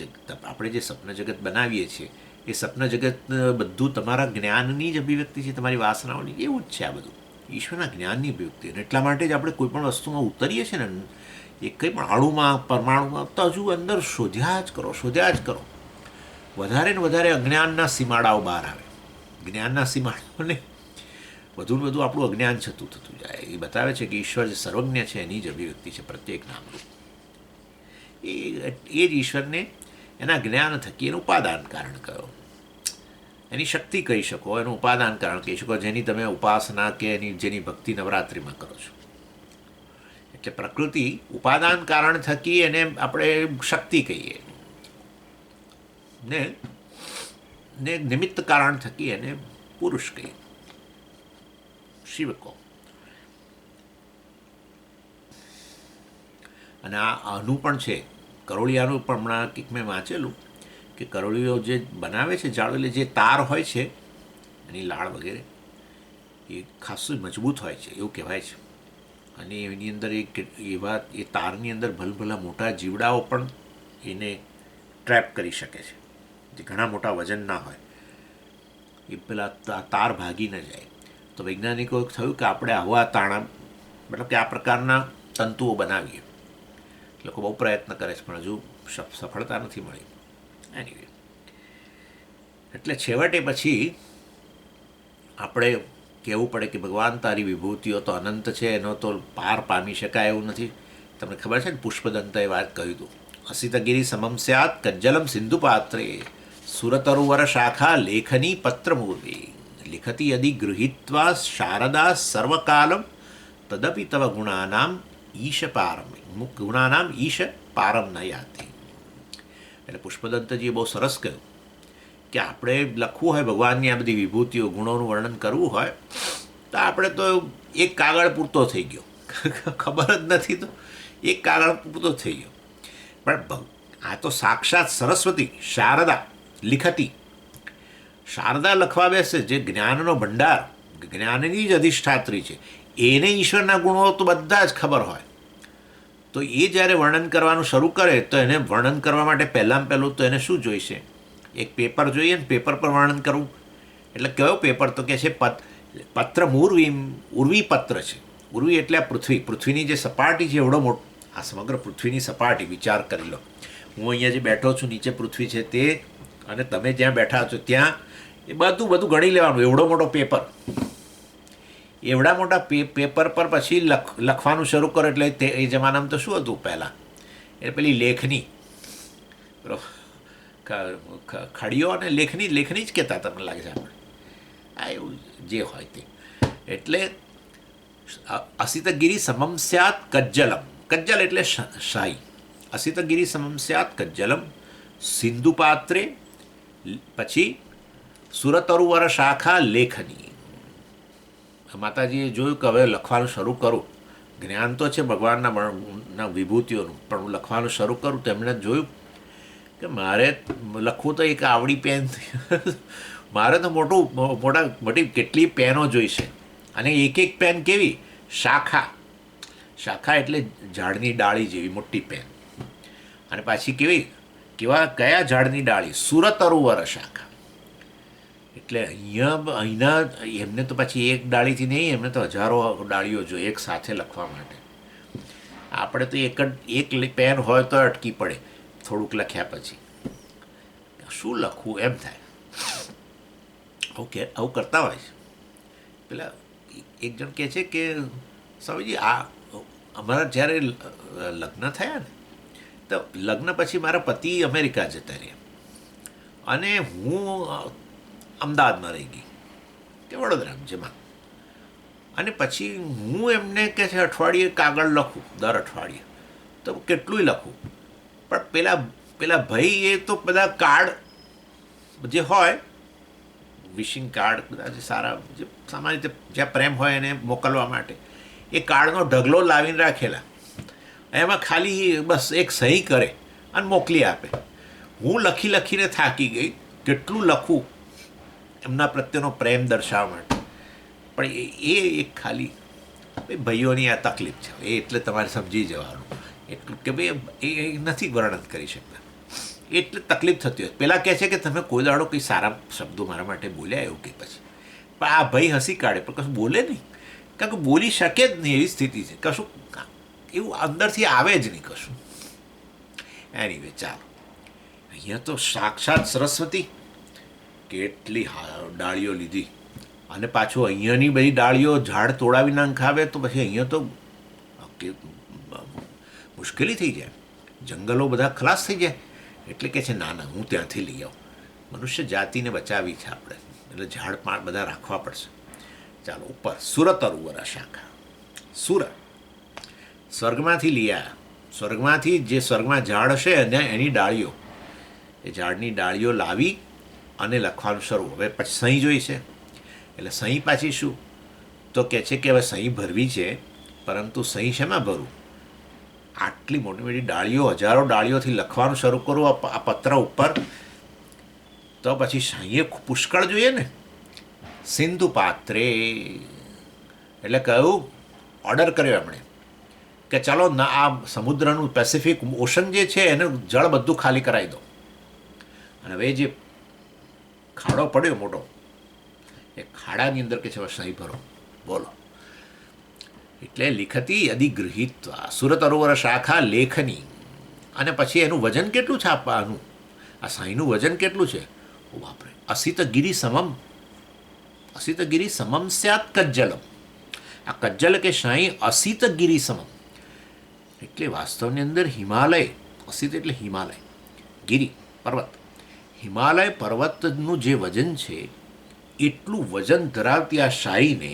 આપણે જે સ્વપ્ન જગત બનાવીએ છીએ એ સ્વપ્ન જગત બધું તમારા જ્ઞાનની જ અભિવ્યક્તિ છે, તમારી વાસનાઓની. એવું જ છે આ બધું ઈશ્વરના જ્ઞાનની અભિવ્યક્તિ. અને એટલા માટે જ આપણે કોઈ પણ વસ્તુમાં ઉતરીએ છીએ ને, એ કંઈ પણ અણુમાં, પરમાણુમાં, તો હજુ અંદર શોધ્યા જ કરો, શોધ્યા જ કરો. વધારે ને વધારે અજ્ઞાનના સીમાડાઓ બહાર આવે. જ્ઞાનના સીમાડાઓને વધુ ને વધુ આપણું અજ્ઞાન થતું જાય. એ બતાવે છે કે ઈશ્વર જે સર્વજ્ઞ છે એની જ અભિવ્યક્તિ છે પ્રત્યેક નામનું. એ જ ઈશ્વરને એના જ્ઞાન થકી એનું ઉપાદાન કારણ કહો, એની શક્તિ કહી શકો, એનું ઉપાદાન કારણ કહી શકો, જેની તમે ઉપાસના કે જેની ભક્તિ નવરાત્રિમાં કરો છો. એટલે પ્રકૃતિ ઉપાદાન કારણ થકી એને આપણે શક્તિ કહીએ ને નિમિત્ત કારણ થકી એને પુરુષ કહીએ, શિવ કહો. અને આનું પણ છે કરોળિયાનું પણ. હમણાં કંઈક મેં વાંચેલું કે કરોળીઓ જે બનાવે છે જાળવેલી જે તાર હોય છે એની લાળ વગેરે એ ખાસું મજબૂત હોય છે એવું કહેવાય છે. અને એની અંદર એ તારની અંદર ભલભલા મોટા જીવડાઓ પણ એને ટ્રેપ કરી શકે છે, જે ઘણા મોટા વજનના હોય. એ પેલા તાર ભાગી ન જાય. તો વૈજ્ઞાનિકોએ થયું કે આપણે આવા તાણા, મતલબ કે આ પ્રકારના તંતુઓ બનાવીએ. લોકો બહુ પ્રયત્ન કરે છે પણ હજુ સફળતા નથી મળી. એનીવે, એટલે છેવટે પછી આપણે કહેવું પડે કે ભગવાન તારી વિભૂતિઓ તો અનંત છે, એનો તો પાર પામી શકાય એવું નથી. તમને ખબર છે ને, પુષ્પદંતએ વાત કહ્યું હતું, અસિતગીરી સમમ સ્યાત કજ્જલમ સિંધુ પાત્રે સુરતરુવર શાખા લેખની પત્રમૂર્વી લિખતી યદિ ગૃહીત્વા શારદા સર્વકાલમ તદપિ તવ ગુણાનામ ઈશ પારમ, ગુણાનામ ઈશ પારમ ન યાતિ. એટલે પુષ્પદંતજીએ બહુ સરસ કહ્યું કે આપણે લખવું હોય ભગવાનની આ બધી વિભૂતિઓ, ગુણોનું વર્ણન કરવું હોય તો આપણે તો એક કાગળ પૂરતો થઈ ગયો, ખબર જ નથી તો એક કાગળ પૂરતો થઈ ગયો. પણ આ તો સાક્ષાત સરસ્વતી શારદા લિખતી, શારદા લખવા બેસે, જે જ્ઞાનનો ભંડાર, જ્ઞાનની જ અધિષ્ઠાત્રી છે, એને ઈશ્વરના ગુણો તો બધા જ ખબર હોય. તો એ જ્યારે વર્ણન કરવાનું શરૂ કરે તો એને વર્ણન કરવા માટે પહેલાં પહેલું તો એને શું જોઈશે? એક પેપર જોઈએ ને, પેપર પર વર્ણન કરવું. એટલે કયો પેપર? તો કે છે પત્ર મૂર્વી, ઉર્વી પત્ર છે. ઉર્વી એટલે આ પૃથ્વી, પૃથ્વીની જે સપાટી છે એવડો મોટો, આ સમગ્ર પૃથ્વીની સપાટી વિચાર કરી લો. હું અહીંયા જે બેઠો છું, નીચે પૃથ્વી છે તે, અને તમે જ્યાં બેઠા છો ત્યાં, એ બધું ગણી લેવાનું. એવડો મોટો પેપર, એવડા મોટા પેપર પર પછી લખવાનું શરૂ કરો. એટલે એ જમાનામાં તો શું હતું પહેલાં, એટલે પેલી લેખની, ખડીઓ અને લેખની જ કહેતા તમને લાગે છે આપણે, આ એવું જે હોય તે. એટલે અસિતગીરી સમમ સ્યાત કજ્જલમ, કજ્જલ એટલે શાહી. અસિતગીરી સમમ સ્યાત કજ્જલમ સિંધુ પાત્રે, પછી સુરતરુવર શાખા લેખની. માતાજીએ જોયું કે હવે લખવાનું શરૂ કરું, જ્ઞાન તો છે ભગવાનના વિભૂતિઓનું, પણ હું લખવાનું શરૂ કરું તો એમણે જોયું કે મારે લખવું તો એક આવડી પેન, મારે તો મોટી કેટલી પેનો જોઈશે. અને એક પેન કેવી? શાખા. શાખા એટલે ઝાડની ડાળી જેવી મોટી પેન. અને પાછી કયા ઝાડની ડાળી? સુરતરુવર શાખા. એટલે અહીંના એમને તો પછી એક ડાળીથી નહીં, એમને તો હજારો ડાળીઓ જોઈએ એક સાથે લખવા માટે. આપણે તો એક પેન હોય તો અટકી પડે થોડુંક લખ્યા પછી. શું લખવું એમ થાય. ઓકે, આવું કરતા હોય છે. પેલા એક જણ કહે છે કે સ્વામીજી અમારા જ્યારે લગ્ન થયા ને તો લગ્ન પછી મારા પતિ અમેરિકા જતા રહ્યા અને હું અમદાવાદમાં રહી ગઈ કે વડોદરામાં જેમાં. અને પછી હું એમને કહે છે અઠવાડિયે કાગળ લખું, દર અઠવાડિયે તો કેટલુંય લખું, પણ પેલા ભાઈ એ તો બધા કાર્ડ જે હોય વિશિંગ કાર્ડ બધા જે સારા જે સામાન્ય રીતે જ્યાં પ્રેમ હોય એને મોકલવા માટે એ કાર્ડનો ઢગલો લાવીને રાખેલા, એમાં ખાલી બસ એક સહી કરે અને મોકલી આપે. હું લખીને થાકી ગઈ, કેટલું લખું એમના પ્રત્યેનો પ્રેમ દર્શાવવા માટે, પણ એ એક ખાલી ભાઈઓની આ તકલીફ છે. એ એટલે તમારે સમજી જવાનું એટલું કે ભાઈ એ નથી વર્ણન કરી શકતા, એટલે તકલીફ થતી હોય. પહેલાં કહે છે કે તમે કોઈ દાડો કંઈ સારા શબ્દો મારા માટે બોલ્યા એવું કે પછી, પણ આ ભાઈ હસી કાઢે પણ કશું બોલે નહીં, કારણ કે બોલી શકે જ નહીં એવી સ્થિતિ છે. કશું એવું અંદરથી આવે જ નહીં કશું. એનીવે ચાલો, અહીંયા તો સાક્ષાત સરસ્વતી કેટલી ડાળીઓ લીધી અને પાછું અહીંયાની બધી ડાળીઓ ઝાડ તોડાવી નાખાવે તો પછી અહીંયા તો મુશ્કેલી થઈ જાય, જંગલો બધા ખલાસ થઈ જાય. એટલે કે છે ના હું ત્યાંથી લઈ આવું. મનુષ્ય જાતિને બચાવી છે આપણે, એટલે ઝાડ પાણ બધા રાખવા પડશે. ચાલો ઉપર સુરત અરુવરા શાખા. સુરત સ્વર્ગમાંથી લઈ આવ્યા, સ્વર્ગમાંથી જે સ્વર્ગમાં ઝાડ હશે અને એની ડાળીઓ, એ ઝાડની ડાળીઓ લાવી અને લખવાનું શરૂ. હવે પછી સહી જોઈ છે, એટલે સહી પાછી શું તો કહે છે કે હવે સહી ભરવી છે, પરંતુ સહી શેમાં ભરું? આટલી મોટી મોટી ડાળીઓ, હજારો ડાળીઓથી લખવાનું શરૂ કરું આ પત્ર ઉપર, તો પછી સહીએ પુષ્કળ જોઈએ ને. સિંધુ પાત્રે એટલે કહ્યું, ઓર્ડર કર્યો એમણે કે ચાલો ના આ સમુદ્રનું પેસિફિક ઓશન જે છે એનું જળ બધું ખાલી કરાવી દો. અને હવે જે ખાડો પડ્યો મોટો, એ ખાડાની અંદર કે છે સહી ભરો. બોલો, એટલે લિખતી અધિગૃહિત્વા સુરત અરોવર શાખા લેખની. અને પછી એનું વજન કેટલું છે આપવાનું? આ સહીનું વજન કેટલું છે? ઓ બાપરે, અસિતગીરી સમમ સ્યાત કજ્જલમ. આ કજ્જલ કે સહી અસિતગીરી સમમ એટલે વાસ્તવની અંદર હિમાલય, અસિત એટલે હિમાલય, ગિરી પર્વત, હિમાલય પર્વતનું જે વજન છે એટલું વજન ધરાવતી આ શાહીને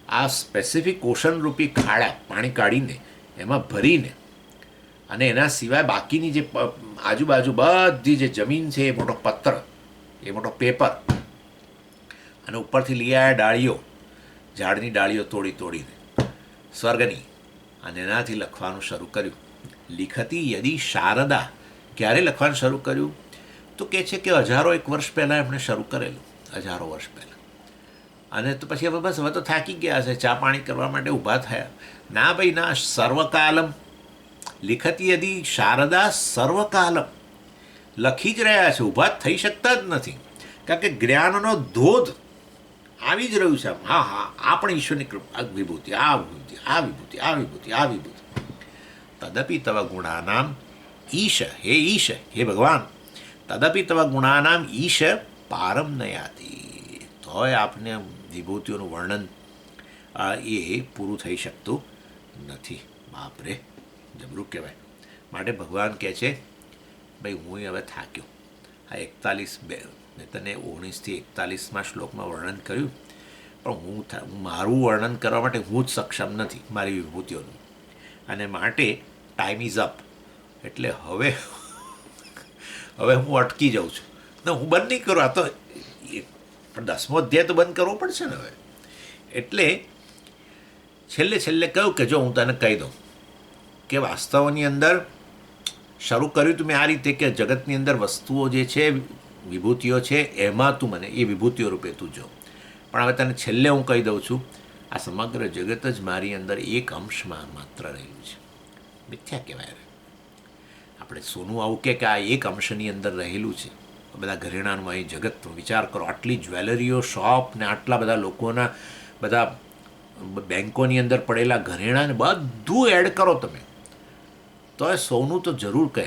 આ સ્પેસિફિક ઓશન રૂપી ખાડા પાણી કાઢીને એમાં ભરીને, અને એના સિવાય બાકીની જે આજુબાજુ બધી જે જમીન છે એ મોટો પત્ર, એ મોટો પેપર, અને ઉપરથી લઈ આવ્યા ડાળીઓ, ઝાડની ડાળીઓ તોડીને સ્વર્ગની, અને એનાથી લખવાનું શરૂ કર્યું. લિખતી યદી શારદા. ક્યારે લખવાનું શરૂ કર્યું? તો કહે છે કે હજારો એક વર્ષ પહેલાં એમણે શરૂ કરેલું, હજારો વર્ષ પહેલાં. અને તો પછી હવે બસ હવે તો થાકી ગયા છે, ચા પાણી કરવા માટે ઊભા થયા. ના ભાઈ ના, સર્વકાલમ લિખતી યદી શારદા સર્વકાલમ લખી જ રહ્યા છે, ઊભા થઈ શકતા જ નથી, કારણ કે જ્ઞાનનો ધોધ આવી જ રહ્યું છે. હા આ પણ ઈશ્વરની કૃપા, વિભૂતિ, આ વિભૂતિ, આ વિભૂતિ, આ વિભૂતિ, આ વિભૂતિ. તદપી તવ ગુણાનામ ઈશ, હે ઈશ, હે ભગવાન, તદપી તવ ગુણાનામ ઈશ પારમ ન યાતિ. તોય આપને વિભૂતિઓનું વર્ણન એ પૂરું થઈ શકતું નથી. બાપરે, જબરું કહેવાય. માટે ભગવાન કહે છે ભાઈ હું હવે થાક્યો. આ 41 મેં તને 19થી 41માં શ્લોકમાં વર્ણન કર્યું, પણ હું મારું વર્ણન કરવા માટે હું જ સક્ષમ નથી મારી વિભૂતિઓનું, અને માટે ટાઈમ ઇઝ અપ. એટલે હવે હું અટકી જાઉં છું ને, હું બંધ નહીં કરું. આ તો પણ 10મો અધ્યાય તો બંધ કરવો પડશે ને હવે. એટલે છેલ્લે કહ્યું કે જો હું તને કહી દઉં કે વાસ્તવની અંદર શરૂ કર્યું તું મેં આ રીતે કે જગતની અંદર વસ્તુઓ જે છે, વિભૂતિઓ છે, એમાં તું મને એ વિભૂતિઓ રૂપે તું જો. પણ હવે તને છેલ્લે હું કહી દઉં છું, આ સમગ્ર જગત જ મારી અંદર એક અંશમાં માત્ર રહેલું છે. મિથ્યા કહેવાય. આપણે સોનું આવું કે આ એક અંશની અંદર રહેલું છે. બધા ઘરેણાનું અહીં જગત વિચાર કરો, આટલી જ્વેલરીઓ શોપ ને આટલા બધા લોકોના બધા બેન્કોની અંદર પડેલા ઘરેણાને બધું એડ કરો તમે, તો એ સોનું તો જરૂર કહે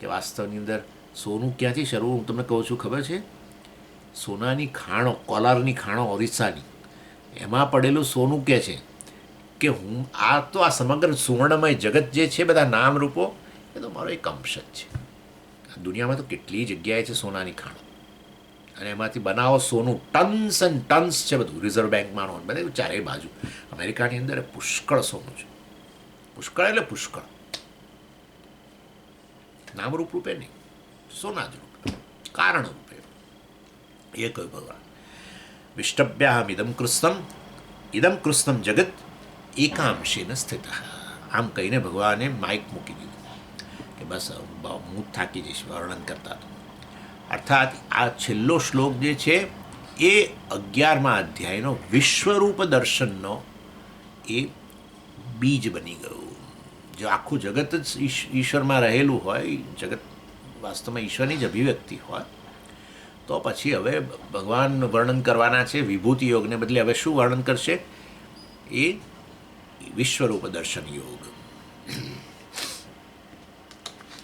કે વાસ્તવની અંદર સોનું ક્યાંથી શરૂ, હું તમને કહું છું ખબર છે, સોનાની ખાણો, કોલારની ખાણો ઓરિસ્સાની, એમાં પડેલું સોનું કહે છે કે હું આ તો આ સમગ્ર સુવર્ણમય જગત જે છે, બધા નામ રૂપો, એ તો મારો એક અંશ જ છે. દુનિયામાં તો કેટલી જગ્યાએ છે સોનાની ખાણો, અને એમાંથી બનાવો સોનું, ટન્સ એન્ડ ટન્સ છે બધું, રિઝર્વ બેંકમાં બધું ચારેય બાજુ. અમેરિકાની અંદર પુષ્કળ સોનું છે, પુષ્કળ એટલે પુષ્કળ, નામરૂપ રૂપે નહીં, સોના જ રૂપે, કારણ રૂપે. એ કહ્યું ભગવાન, વિષ્ટભ્યાહમ ઇદમ કૃષ્ણમ જગત એકાંશેન સ્થિત. આમ કહીને ભગવાને માઇક મૂકી દીધું કે બસ હું થાકી જઈશ વર્ણન કરતા. અર્થાત આ છેલ્લો શ્લોક જે છે એ 11મા અધ્યાયનો વિશ્વરૂપ દર્શનનો એ બીજ બની ગયું. જો આખું જગત જ ઈશ્વરમાં રહેલું હોય, જગત વાસ્તવમાં ઈશ્વરની જ અભિવ્યક્તિ હોય, તો પછી હવે ભગવાન વર્ણન કરવાના છે વિભૂતિ યોગને બદલે હવે શું વર્ણન કરશે? એ વિશ્વરૂપ દર્શન યોગ.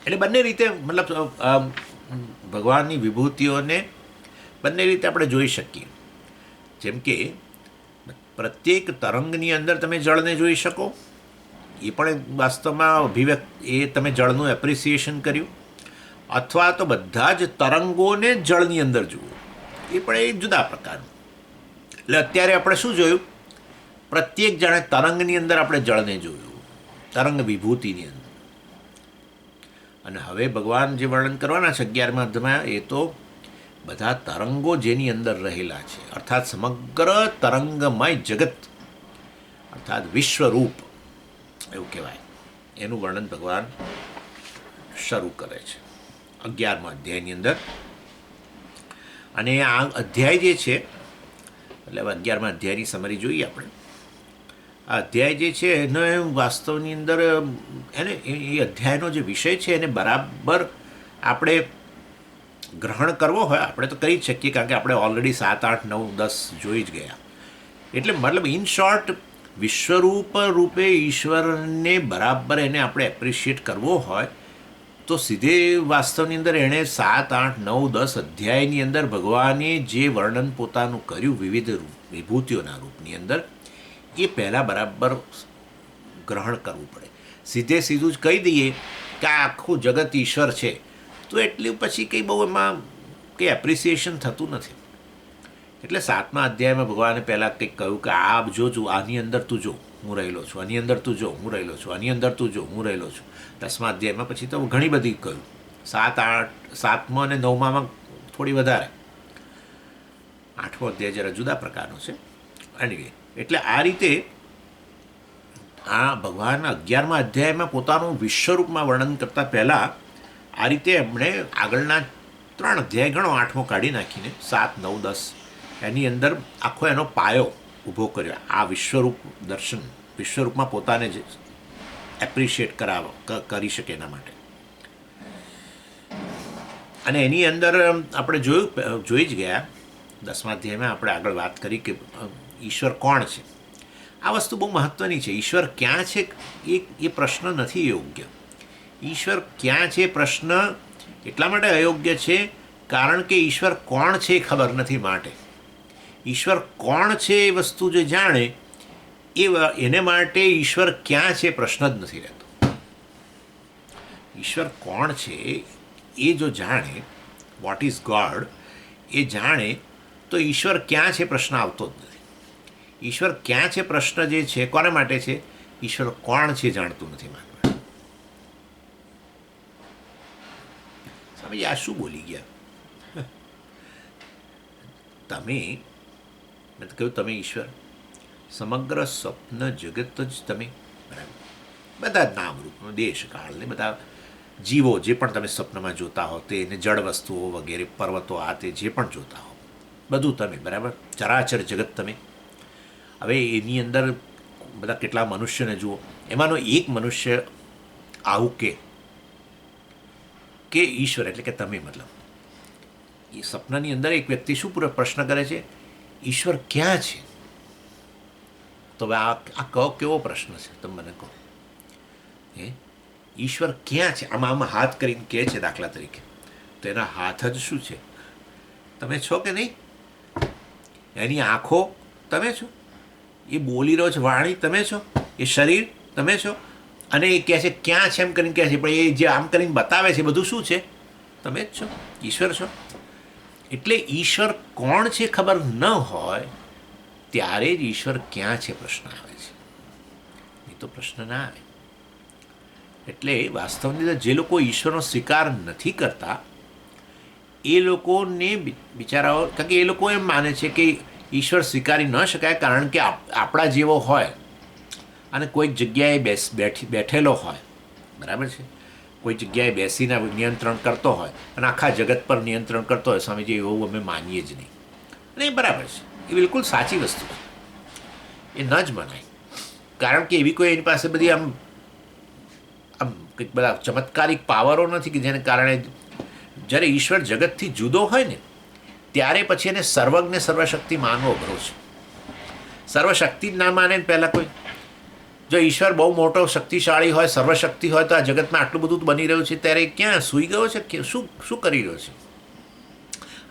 એટલે બંને રીતે, મતલબ ભગવાનની વિભૂતિઓને બંને રીતે આપણે જોઈ શકીએ. જેમ કે પ્રત્યેક તરંગની અંદર તમે જળને જોઈ શકો, એ પણ વાસ્તવમાં એ તમે જળનું એપ્રિસિએશન કર્યું, અથવા તો બધા જ તરંગોને જળની અંદર જુઓ, એ પણ એક જુદા પ્રકારનું. એટલે અત્યારે આપણે શું જોયું? પ્રત્યેક જાણે તરંગની અંદર આપણે જળને જોયું, તરંગ વિભૂતિની અંદર. અને હવે ભગવાન જે વર્ણન કરવાના છે 11મા અધ્યાયમાં, એ તો બધા તરંગો જેની અંદર રહેલા છે, અર્થાત સમગ્ર તરંગમય જગત, અર્થાત વિશ્વરૂપ એવું કહેવાય, એનું વર્ણન ભગવાન શરૂ કરે છે 11મા અધ્યાયની અંદર. અને આ અધ્યાય જે છે, એટલે 11મા અધ્યાયની સમરી જોઈએ આપણે. આ અધ્યાય જે છે એને વાસ્તવની અંદર એને એ અધ્યાયનો જે વિષય છે એને બરાબર આપણે ગ્રહણ કરવો હોય આપણે તો કરી જ શકીએ, કારણ કે આપણે ઓલરેડી 7, 8, 9, 10 જોઈ જ ગયા. એટલે મતલબ ઇન શોર્ટ, વિશ્વરૂપ રૂપે ઈશ્વરને બરાબર એને આપણે એપ્રિશિએટ કરવો હોય તો સીધે વાસ્તવની અંદર એણે 7, 8, 9, 10 અધ્યાયની અંદર ભગવાને જે વર્ણન પોતાનું કર્યું વિવિધ વિભૂતિઓના રૂપની અંદર, એ પહેલાં બરાબર ગ્રહણ કરવું પડે. સીધું જ કહી દઈએ કે આ આખું જગત ઈશ્વર છે, તો એટલું પછી કંઈ બહુ એમાં કંઈ એપ્રિસિએશન થતું નથી. એટલે 7મા અધ્યાયમાં ભગવાને પહેલાં કંઈક કહ્યું કે આ જો આની અંદર તું જો હું રહેલો છું, આની અંદર તું જો હું રહેલો છું, આની અંદર તું જો હું રહેલો છું. 10મા અધ્યાયમાં પછી તો ઘણી બધી કહ્યું, 7, 8, 7મા અને 9મામાં થોડી વધારે. 8મો અધ્યાય જરા જુદા પ્રકારનો છે. એનીવે, એટલે આ રીતે આ ભગવાન 11મા અધ્યાયમાં પોતાનું વિશ્વરૂપમાં વર્ણન કરતાં પહેલાં આ રીતે એમણે આગળના 3 અધ્યાય ગણો, 8મો કાઢી નાખીને 7, 9, 10 એની અંદર આખો એનો પાયો ઊભો કર્યો. આ વિશ્વરૂપ દર્શન, વિશ્વરૂપમાં પોતાને જ એપ્રિશિએટ કરી શકે એના માટે. અને એની અંદર આપણે જોઈ જ ગયા 10મા અધ્યાયમાં આપણે આગળ વાત કરી કે ઈશ્વર કોણ છે. આ વસ્તુ બહુ મહત્ત્વની છે. ઈશ્વર ક્યાં છે એ પ્રશ્ન નથી યોગ્ય. ઈશ્વર ક્યાં છે પ્રશ્ન એટલા માટે અયોગ્ય છે કારણ કે ઈશ્વર કોણ છે એ ખબર નથી. માટે ઈશ્વર કોણ છે એ વસ્તુ જે જાણે એને માટે ઈશ્વર ક્યાં છે પ્રશ્ન જ નથી રહેતો. ઈશ્વર કોણ છે એ જો જાણે, વોટ ઇઝ ગોડ એ જાણે, તો ઈશ્વર ક્યાં છે પ્રશ્ન આવતો જ નથી. ઈશ્વર ક્યાં છે પ્રશ્ન જે છે કોને માટે છે? ઈશ્વર કોણ છે જાણતું નથી માનવા. સમજ આ શું બોલી ગયા તમે? મેં કહ્યું તમે ઈશ્વર, સમગ્ર સ્વપ્ન જગત જ તમે, બરાબર, બધા જ નામરૂપ, દેશ કાળ ને બધા જીવો જે પણ તમે સ્વપ્નમાં જોતા હો, તેને જળ વસ્તુઓ વગેરે, પર્વતો, આ તે જે પણ જોતા હો, બધું તમે, બરાબર, ચરાચર જગત તમે. હવે એની અંદર બધા કેટલા મનુષ્યને જુઓ, એમાંનો એક મનુષ્ય આવું કે ઈશ્વર એટલે કે તમે, મતલબ એ સપનાની અંદર એક વ્યક્તિ શું પૂરો પ્રશ્ન કરે છે? ઈશ્વર ક્યાં છે? તો હવે આ કેવો પ્રશ્ન છે? તમે મને કહો. ઈશ્વર ક્યાં છે? આમ હાથ કરીને કહે છે દાખલા તરીકે, તો એના હાથ જ શું છે? તમે છો કે નહીં? એની આંખો તમે છો? એ બોલી રહ્યો છે વાણી તમે છો? એ શરીર તમે છો? અને એ કહે છે ક્યાં છે એમ કરીને કહે છે, પણ એ જે આમ કરીને બતાવે છે બધું શું છે? તમે જ છો, ઈશ્વર છો. એટલે ઈશ્વર કોણ છે ખબર ન હોય ત્યારે જ ઈશ્વર ક્યાં છે પ્રશ્ન આવે છે, એ તો પ્રશ્ન ના આવે. એટલે વાસ્તવની અંદર જે લોકો ઈશ્વરનો સ્વીકાર નથી કરતા એ લોકોને બિચારાઓ, કારણ કે એ લોકો એમ માને છે કે ઈશ્વર સ્વીકારી ન શકાય કારણ કે આપણા જેવો હોય અને કોઈક જગ્યાએ બેઠેલો હોય, બરાબર છે, કોઈ જગ્યાએ બેસીને નિયંત્રણ કરતો હોય અને આખા જગત પર નિયંત્રણ કરતો હોય. સ્વામીજી એવું અમે માનીએ જ નહીં. અને એ બરાબર છે, એ બિલકુલ સાચી વસ્તુ છે, એ ન જ મનાય. કારણ કે એવી કોઈ એની પાસે બધી આમ કંઈક બધા ચમત્કારિક પાવરો નથી કે જેને કારણે જ્યારે ઈશ્વર જગતથી જુદો હોય ને ત્યારે પછી એને સર્વજ્ઞ સર્વશક્તિ માનવો અઘરો છે. સર્વશક્તિ જ ના માને ને પહેલાં કોઈ, જો ઈશ્વર બહુ મોટો શક્તિશાળી હોય, સર્વશક્તિ હોય, તો આ જગતમાં આટલું બધું બની રહ્યું છે ત્યારે ક્યાં સૂઈ ગયો છે કે શું કરી રહ્યો છે?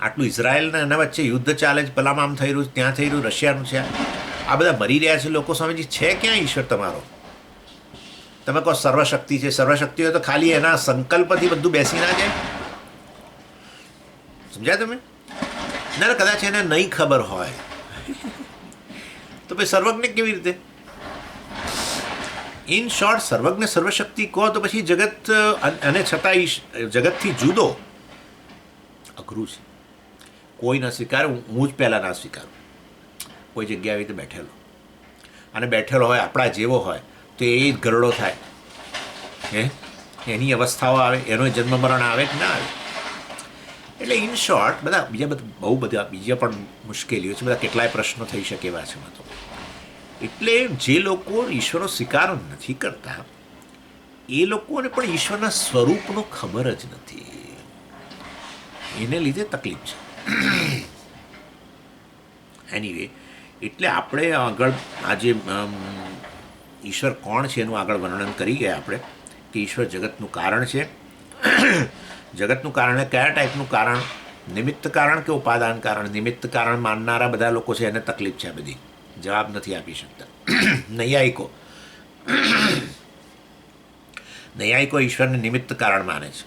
આટલું ઇઝરાયલના એના વચ્ચે યુદ્ધ ચાલે છે, પેલામાં આમ થઈ રહ્યું, ત્યાં થઈ રહ્યું, રશિયાનું છે, આ બધા મરી રહ્યા છે લોકો. સ્વામીજી છે ક્યાં ઈશ્વર તમારો? તમે કહો સર્વશક્તિ છે, સર્વશક્તિ હોય તો ખાલી એના સંકલ્પથી બધું બેસી ના જાય. સમજ્યા તમે? ના, કદાચ એને નહીં ખબર હોય તો પછી સર્વજ્ઞ કેવી રીતે? ઇન શોર્ટ, સર્વજ્ઞ સર્વશક્તિ કહો તો પછી જગત, અને છતાં જગતથી જુદો અઘરું છે. કોઈ ન સ્વીકારે, હું જ પહેલાં ના સ્વીકારું. કોઈ જગ્યાએ આવી રીતે બેઠેલો અને બેઠેલો હોય આપણા જેવો હોય તો એ ગરડો થાય, એની અવસ્થાઓ આવે, એનો જન્મ મરણ આવે કે ના આવે. એટલે ઇન શોર્ટ બહુ બધા બીજા પણ મુશ્કેલીઓ છે, બધા કેટલાય પ્રશ્નો થઈ શકે એવા છે તો. એટલે જે લોકો ઈશ્વરનો સ્વીકાર નથી કરતા એ લોકોને પણ ઈશ્વરના સ્વરૂપનો ખબર જ નથી, એને લીધે તકલીફ છે. એનીવે, એટલે આપણે આગળ આજે ઈશ્વર કોણ છે એનું આગળ વર્ણન કરી ગયા આપણે, કે ઈશ્વર જગતનું કારણ છે. જગતનું કારણ કયા ટાઈપનું કારણ? નિમિત્ત કારણ કે ઉપાદાન કારણ? નિમિત્ત કારણ માનનારા બધા લોકો છે એને તકલીફ છે, બધી જવાબ નથી આપી શકતા. નૈયાયિકો ઈશ્વરને નિમિત્ત કારણ માને છે.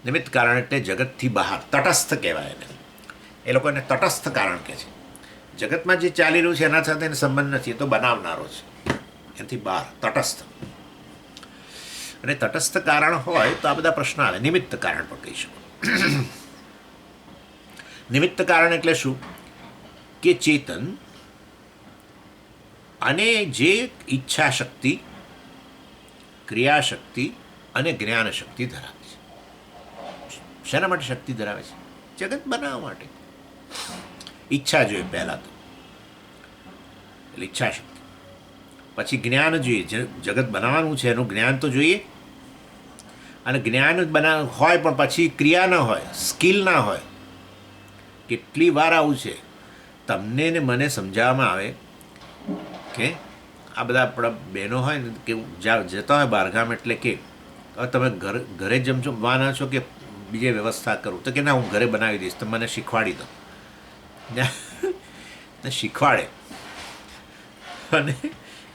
નિમિત્ત કારણ એટલે જગતથી બહાર, તટસ્થ કહેવાય એને. એ લોકો એને તટસ્થ કારણ કહે છે. જગતમાં જે ચાલી રહ્યું છે એના સાથે એને સંબંધ નથી, એ તો બનાવનારો છે, એનાથી બહાર તટસ્થ. અને તટસ્થ કારણ હોય તો આ બધા પ્રશ્ન આવે. નિમિત્ત કારણ પણ કહી શકો. નિમિત્ત કારણ એટલે શું? કે ચેતન અને જે ઈચ્છા શક્તિ, ક્રિયાશક્તિ અને જ્ઞાન શક્તિ ધરાવે છે. શેના માટે શક્તિ ધરાવે છે? જગત બનાવવા માટે. ઈચ્છા જોઈએ પહેલાં તો, એટલે ઈચ્છા શક્તિ. પછી જ્ઞાન જોઈએ, જગત બનાવવાનું છે એનું જ્ઞાન તો જોઈએ. અને જ્ઞાન હોય પણ પછી ક્રિયા ન હોય, સ્કિલ ના હોય. કેટલી વાર આવું છે, તમને ને મને સમજાવવામાં આવે કે આ બધા આપણા બહેનો હોય ને કે જતા હોય બહારગામ, એટલે કે તમે ઘરે જમવાના છો કે બીજે વ્યવસ્થા કરું? તો કે ના, હું ઘરે બનાવી દઈશ, તમે મને શીખવાડી દો. ને શીખવાડે અને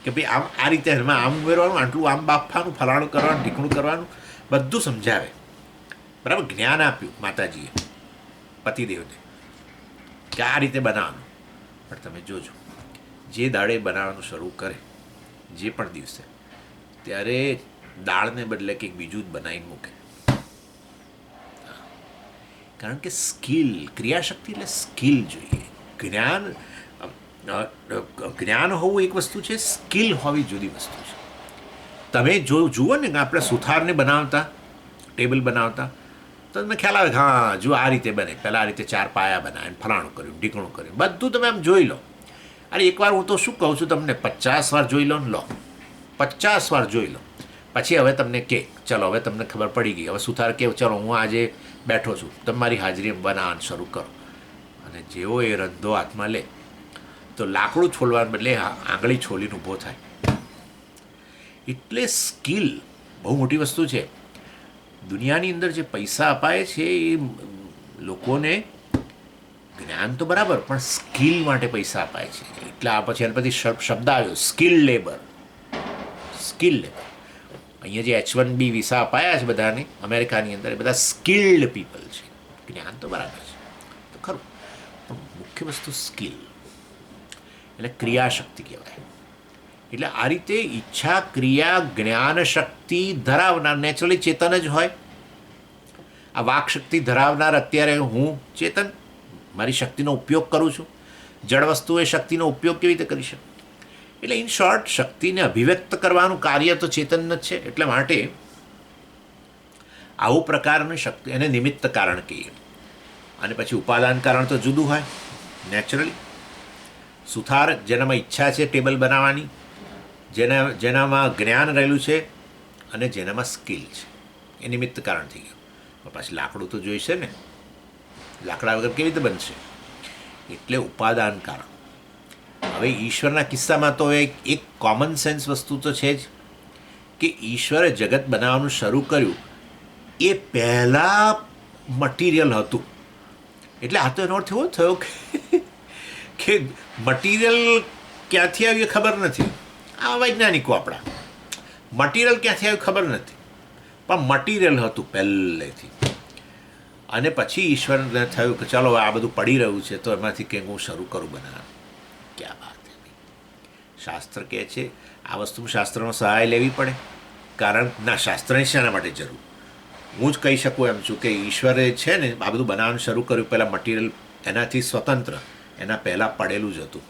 કે ભાઈ આમ આ રીતે એમાં આમ ઉમેરવાનું, આટલું આમ બાફવાનું, ફલાણું કરવાનું, ઢીકણું કરવાનું, બધું સમજાવે. બરાબર, જ્ઞાન આપ્યું માતાજીએ પતિદેવને કે આ રીતે બનાવવાનું. પણ તમે જોજો, જે દાળે બનાવવાનું શરૂ કરે, જે પણ દિવસે, ત્યારે દાળને બદલે કંઈક બીજું જ બનાવીને મૂકે. કારણ કે સ્કિલ, ક્રિયાશક્તિ એટલે સ્કિલ જોઈએ. જ્ઞાન હોવું એક વસ્તુ છે, સ્કિલ હોવી જુદી વસ્તુ છે. તમે જુઓ ને કે આપણે સુથારને બનાવતા, ટેબલ બનાવતા, તો તમને ખ્યાલ આવે કે હા જો આ રીતે બને, પહેલાં આ રીતે 4 પાયા બનાવે, ફલાણું કર્યું, ઢીકણું કર્યું, બધું તમે આમ જોઈ લો. અરે એકવાર હું તો શું કહું છું તમને, 50 વાર જોઈ લો ને, 50 વાર જોઈ લો. પછી હવે તમને કે ચલો હવે તમને ખબર પડી ગઈ, હવે સુથાર કે ચલો હું આજે બેઠો છું, તમારી હાજરીમાં બનાવવાનું શરૂ કરો. અને જેવો એ રંધો હાથમાં લે તો લાકડું છોલવાને બદલે આંગળી છોલીને ઊભો થાય. એટલે સ્કિલ બહુ મોટી વસ્તુ છે. દુનિયાની અંદર જે પૈસા અપાય છે એ લોકોને જ્ઞાન તો બરાબર, પણ સ્કિલ માટે પૈસા અપાય છે. એટલે આ પછી એના પછી શબ્દ આવ્યો સ્કિલ લેબર. સ્કિલ લેબર અહીંયા જે H1B વિસા અપાયા છે બધાને અમેરિકાની અંદર, એ બધા સ્કિલ્ડ પીપલ છે. જ્ઞાન તો બરાબર છે, તો ખરું, પણ મુખ્ય વસ્તુ સ્કિલ એટલે ક્રિયાશક્તિ કહેવાય. એટલે આ રીતે ઈચ્છા, ક્રિયા, જ્ઞાન શક્તિ ધરાવનાર નેચરલી ચેતન જ હોય. આ વાક શક્તિ ધરાવનાર અત્યારે હું ચેતન, મારી શક્તિનો ઉપયોગ કરું છું. જળ વસ્તુ એ શક્તિનો ઉપયોગ કેવી રીતે કરી શકે? એટલે ઇન શોર્ટ, શક્તિને અભિવ્યક્ત કરવાનું કાર્ય તો ચેતન જ છે. એટલે માટે આવું પ્રકારની શક્તિ એને નિમિત્ત કારણ કહીએ. અને પછી ઉપાદાન કારણ તો જુદું હોય નેચરલી. સુથાર જેનામાં ઈચ્છા છે ટેબલ બનાવવાની, જેનામાં જ્ઞાન રહેલું છે અને જેનામાં સ્કિલ છે, એ નિમિત્ત કારણ થઈ ગયું. પણ પાછી લાકડું તો જોઈશે ને, લાકડા વગર કેવી રીતે બનશે? એટલે ઉપાદાન કારણ. હવે ઈશ્વરના કિસ્સામાં તો એક કોમન સેન્સ વસ્તુ તો છે જ કે ઈશ્વરે જગત બનાવવાનું શરૂ કર્યું એ પહેલાં મટીરિયલ હતું. એટલે આ તો એનો અર્થ એવો થયો કે મટીરિયલ ક્યાંથી આવ્યું એ ખબર નથી. આ વૈજ્ઞાનિકો આપણા મટીરિયલ ક્યાંથી આવ્યું ખબર નથી, પણ મટીરિયલ હતું પહેલેથી. અને પછી ઈશ્વરને થયું કે ચાલો આ બધું પડી રહ્યું છે તો એમાંથી કંઈક હું શરૂ કરું બનાવવાનું. ક્યાં વાત છે! શાસ્ત્ર કહે છે આ વસ્તુમાં શાસ્ત્રનો સહાય લેવી પડે. કારણ ના, શાસ્ત્રની શાના માટે જરૂર? હું જ કહી શકું એમ છું કે ઈશ્વરે છે ને આ બધું બનાવવાનું શરૂ કર્યું પહેલાં મટીરિયલ એનાથી સ્વતંત્ર, એના પહેલાં પડેલું જ હતું.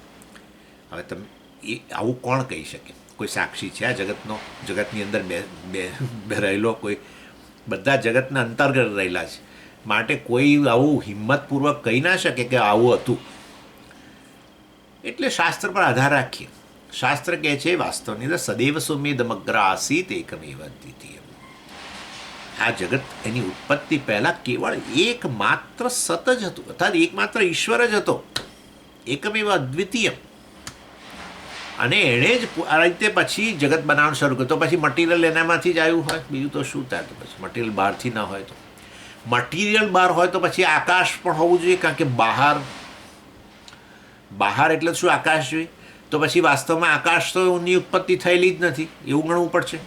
હવે તમે એ આવું કોણ કહી શકે? કોઈ સાક્ષી છે આ જગતનો? જગતની અંદર બે રહેલો કોઈ? બધા જગતના અંતર્ગત રહેલા છે. માટે કોઈ આવું હિંમતપૂર્વક કહી ના શકે કે આવું હતું. એટલે શાસ્ત્ર પર આધાર રાખીએ. શાસ્ત્ર કહે છે વાસ્તવની અંદર સદૈવ સૌમ્યદમગ્ર આસીત એકમેવ દ્વિતીય. આ જગત એની ઉત્પત્તિ પહેલાં કેવળ એકમાત્ર સત જ હતું, અર્થાત એકમાત્ર ઈશ્વર જ હતો, એકમેવ અદ્વિતીય. અને એણે જ આ રીતે પછી જગત બનાવવાનું શરૂ કર્યું. તો પછી મટીરિયલ એનામાંથી જ આવ્યું હોય, બીજું તો શું થાય? તો પછી મટીરિયલ બહારથી ના હોય તો મટીરિયલ બહાર હોય તો પછી આકાશ પણ હોવું જોઈએ, કારણ કે બહાર એટલે શું? આકાશ જોઈએ. તો પછી વાસ્તવમાં આકાશ તો એની ઉત્પત્તિ થયેલી જ નથી એવું ગણવું પડશે.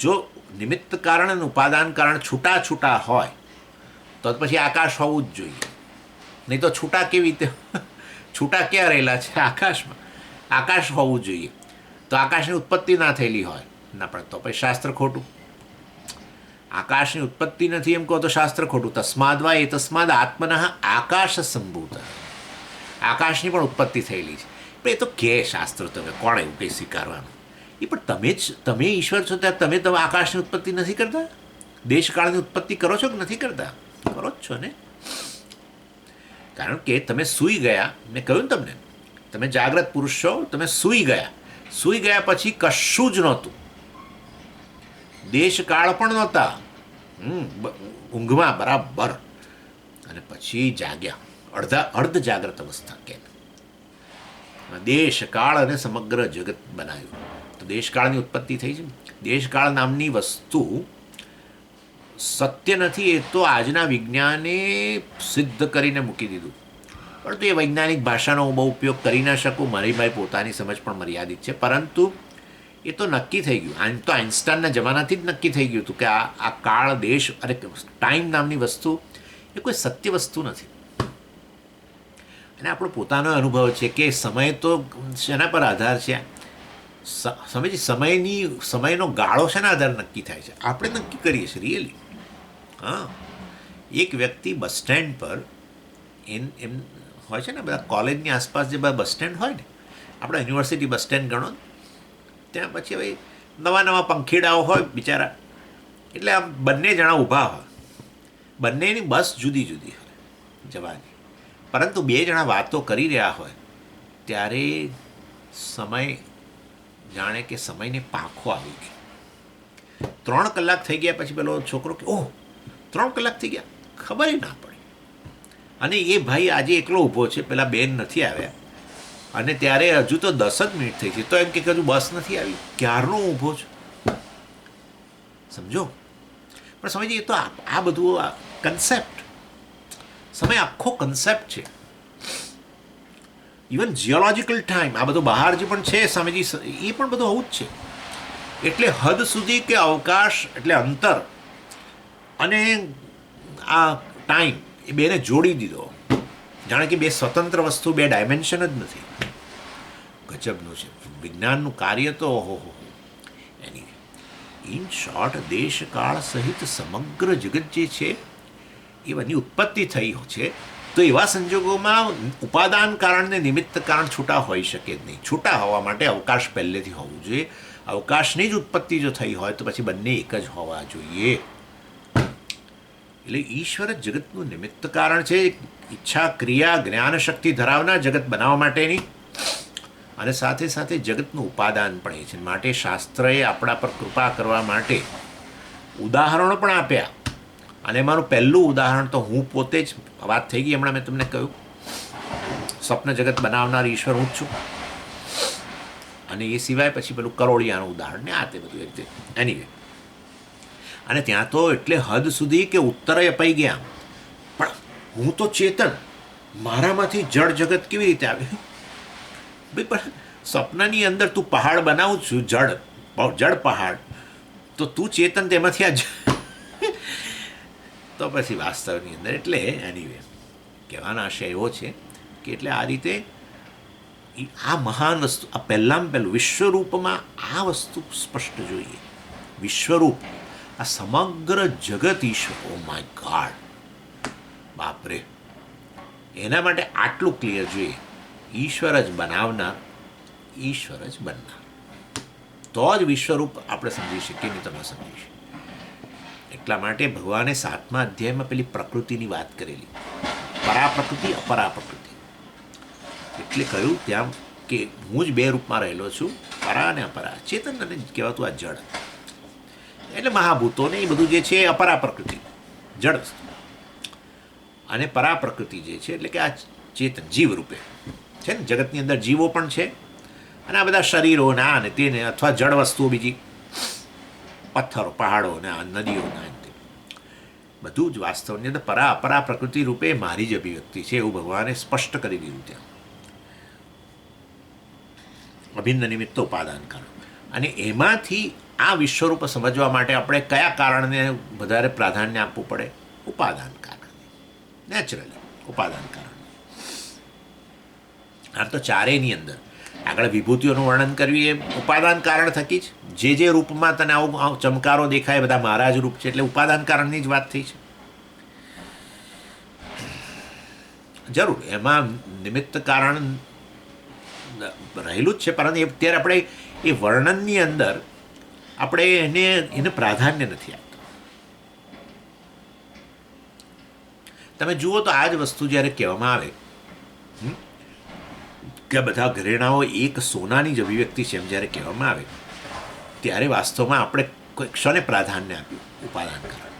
જો નિમિત્ત કારણ અને ઉપાદાન કારણ છૂટા છૂટા હોય તો પછી આકાશ હોવું જ જોઈએ. નહીં તો છૂટા કેવી રીતે? છૂટા ક્યાં રહેલા છે? આકાશમાં. આકાશ હોવું જોઈએ. તો આકાશની ઉત્પત્તિ ના થયેલી હોય ના, પણ તો પછી શાસ્ત્ર ખોટું. આકાશની ઉત્પત્તિ નથી એમ કહો તો શાસ્ત્ર ખોટું. તસ્માદવા એ તસ્માદ આત્મનઃ આકાશ સંભૂત. આકાશની પણ ઉત્પત્તિ થયેલી છે. પણ એ તો કે શાસ્ત્ર, તમે કોણ એવું કંઈ સ્વીકારવાનું? એ પણ તમે ઈશ્વર છો ત્યારે તમે આકાશની ઉત્પત્તિ નથી કરતા? દેશકાળની ઉત્પત્તિ કરો છો કે નથી કરતા? કરો જ છો ને. કારણ કે તમે સૂઈ ગયા, મેં કહ્યું ને તમને, તમે જાગ્રત પુરુષ છો, તમે સૂઈ ગયા પછી કશું જ નહોતું, દેશકાળ પણ નહોતા, ઊંઘમાં બરાબર, અને પછી જાગ્યા, અર્ધ જાગ્રત અવસ્થા. કેમ? દેશકાળ અને સમગ્ર જગત બનાવ્યું. તો દેશકાળની ઉત્પત્તિ થઈ છે. દેશકાળ નામની વસ્તુ સત્ય નથી, એ તો આજના વિજ્ઞાને સિદ્ધ કરીને મૂકી દીધું. પરંતુ એ વૈજ્ઞાનિક ભાષાનો હું બહુ ઉપયોગ કરી ના શકું, મારી પોતાની સમજ પણ મર્યાદિત છે. પરંતુ એ તો નક્કી થઈ ગયું. આમ તો આઇન્સ્ટાઈનના જમાનાથી જ નક્કી થઈ ગયું હતું કે આ કાળ, દેશ અને ટાઈમ નામની વસ્તુ એ કોઈ સત્ય વસ્તુ નથી. અને આપણો પોતાનો અનુભવ છે કે સમય તો શેના પર આધાર છે? સમયનો ગાળો શેના આધારે નક્કી થાય છે? આપણે નક્કી કરીએ છીએ રિયલી. હા, એક વ્યક્તિ બસ સ્ટેન્ડ પર એમ હોય છે ને, બધા કોલેજની આસપાસ જે બધા બસ સ્ટેન્ડ હોય ને, આપણે યુનિવર્સિટી બસ સ્ટેન્ડ ગણો, ત્યાં પછી હવે નવા પંખીડાઓ હોય બિચારા, એટલે આમ બંને જણા ઊભા હોય, બંનેની બસ જુદી જુદી હોય જવાની, પરંતુ બે જણા વાતો કરી રહ્યા હોય ત્યારે સમય જાણે કે સમયને પાંખો આવી ગયો. 3 કલાક થઈ ગયા પછી પેલો છોકરો કે ઓહ 3 કલાક થઈ ગયા, ખબર ના પડી. અને એ ભાઈ આજે એકલો ઊભો છે, પેલા બેન નથી આવ્યા, અને ત્યારે હજુ તો 10 જ મિનિટ થઈ છે, તો એમ કે હજુ બસ નથી આવી, ક્યારનો ઊભો છું. સમજો. પણ સમજી એ તો આ બધું કન્સેપ્ટ, સમય આખો કન્સેપ્ટ છે. ઇવન જીઓલોજિકલ ટાઈમ, આ બધું બહાર જે પણ છે સ્વામીજી, એ પણ બધું આવું જ છે. એટલે હદ સુધી કે અવકાશ એટલે અંતર અને આ ટાઈમ, એ બેને જોડી દીધો. જાણે કે બે સ્વતંત્ર વસ્તુ, બે ડાયમેન્શન જ નથી. ગજબનું છે વિજ્ઞાનનું કાર્ય તો. ઓહો. એની ઇન શોર્ટ, દેશ કાળ સહિત સમગ્ર જગત જે છે એ બધી ઉત્પત્તિ થઈ છે. તો એવા સંજોગોમાં ઉપાદાન કારણ ને નિમિત્ત કારણ છૂટા હોઈ શકે જ નહીં. છૂટા હોવા માટે અવકાશ પહેલેથી હોવું જોઈએ. અવકાશની જ ઉત્પત્તિ જો થઈ હોય તો પછી બંને એક જ હોવા જોઈએ. એટલે ઈશ્વર જ જગતનું નિમિત્ત કારણ છે, ઈચ્છા, ક્રિયા, જ્ઞાન શક્તિ ધરાવનાર જગત બનાવવા માટેની, અને સાથે સાથે જગતનું ઉપાદાન પણ એ છે. માટે શાસ્ત્રએ આપણા પર કૃપા કરવા માટે ઉદાહરણો પણ આપ્યા. અને એમાંનું પહેલું ઉદાહરણ તો હું પોતે જ, વાત થઈ ગઈ હમણાં, મેં તમને કહ્યું સ્વપ્ન જગત બનાવનાર ઈશ્વર હું જ છું. અને એ સિવાય પછી પેલું કરોળિયાનું ઉદાહરણ ને આ તે બધું એ રીતે. એનીવે, અને ત્યાં તો એટલે હદ સુધી કે ઉત્તરે અપાઈ ગયા. પણ હું તો ચેતન, મારામાંથી જળ જગત કેવી રીતે આવે? ભાઈ પણ સ્વપ્નની અંદર તું પહાડ બનાવું છું, જળ પહાડ, તો તું ચેતન તેમાંથી આ તો પછી વાસ્તવની અંદર. એટલે એનીવે, કહેવાનો આશય એવો છે કે એટલે આ રીતે આ મહાન વસ્તુ, આ પહેલું વિશ્વરૂપમાં આ વસ્તુ સ્પષ્ટ જોઈએ. વિશ્વરૂપ, આ સમગ્ર જગત ઈશ્વર. ઓ માય ગોડ, બાપરે! એના માટે આટલું ક્લિયર જોઈએ. ઈશ્વર જ બનાવનાર, ઈશ્વર જ બનનાર, તો જ વિશ્વરૂપ આપણે સમજી શકીએ, નહીં તમે સમજી શકીએ. એટલા માટે ભગવાને 7મા અધ્યાયમાં પેલી પ્રકૃતિની વાત કરેલી, પરાપ્રકૃતિ, અપરાપ્રકૃતિ. એટલે કહ્યું ત્યાં કે હું જ બે રૂપમાં રહેલો છું, પરા અને અપરા, ચેતન અને કહેવાતું આ જળ. એટલે મહાભૂતોને એ બધું જે છે એ અપરાપ્રકૃતિ, જળ વસ્તુ, અને પરાપ્રકૃતિ જે છે એટલે કે આ ચેતન જીવ રૂપે છે ને. જગતની અંદર જીવો પણ છે, અને આ બધા શરીરો ના અને તેને, અથવા જળ વસ્તુઓ બીજી, પથ્થરો, પહાડો ને આ નદીઓના, બધું જ વાસ્તવની અંદર પરા પ્રકૃતિ રૂપે મારી જ અભિવ્યક્તિ છે, એવું ભગવાને સ્પષ્ટ કરી દીધું ત્યાં. અભિન્ન નિમિત્ત ઉપાદાન કારણ. અને એમાંથી આ વિશ્વરૂપ સમજવા માટે આપણે કયા કારણને વધારે પ્રાધાન્ય આપવું પડે? ઉપાદાન કારણ. નેચરલી ઉપાદાન કારણ. આમ તો ચારેયની અંદર આગળ વિભૂતિઓનું વર્ણન કર્યું એ ઉપાદાન કારણ થકી જ. જે રૂપમાં તને આવું ચમકારો દેખાય, બધા મહારાજ રૂપ છે, એટલે ઉપાદાન કારણની જ વાત થઈ છે. જરૂર એમાં નિમિત્ત કારણ રહેલું જ છે, પરંતુ અત્યારે આપણે એ વર્ણનની અંદર આપણે એને પ્રાધાન્ય નથી આપતા. તમે જુઓ તો આ જ વસ્તુ જ્યારે કહેવામાં આવે કે બધા ઘરેણાઓ એક સોનાની જ અભિવ્યક્તિ છે, એમ જ્યારે કહેવામાં આવે ત્યારે વાસ્તવમાં આપણે કોઈ ક્ષણે પ્રાધાન્ય આપ્યું ઉપાદાન કારણ.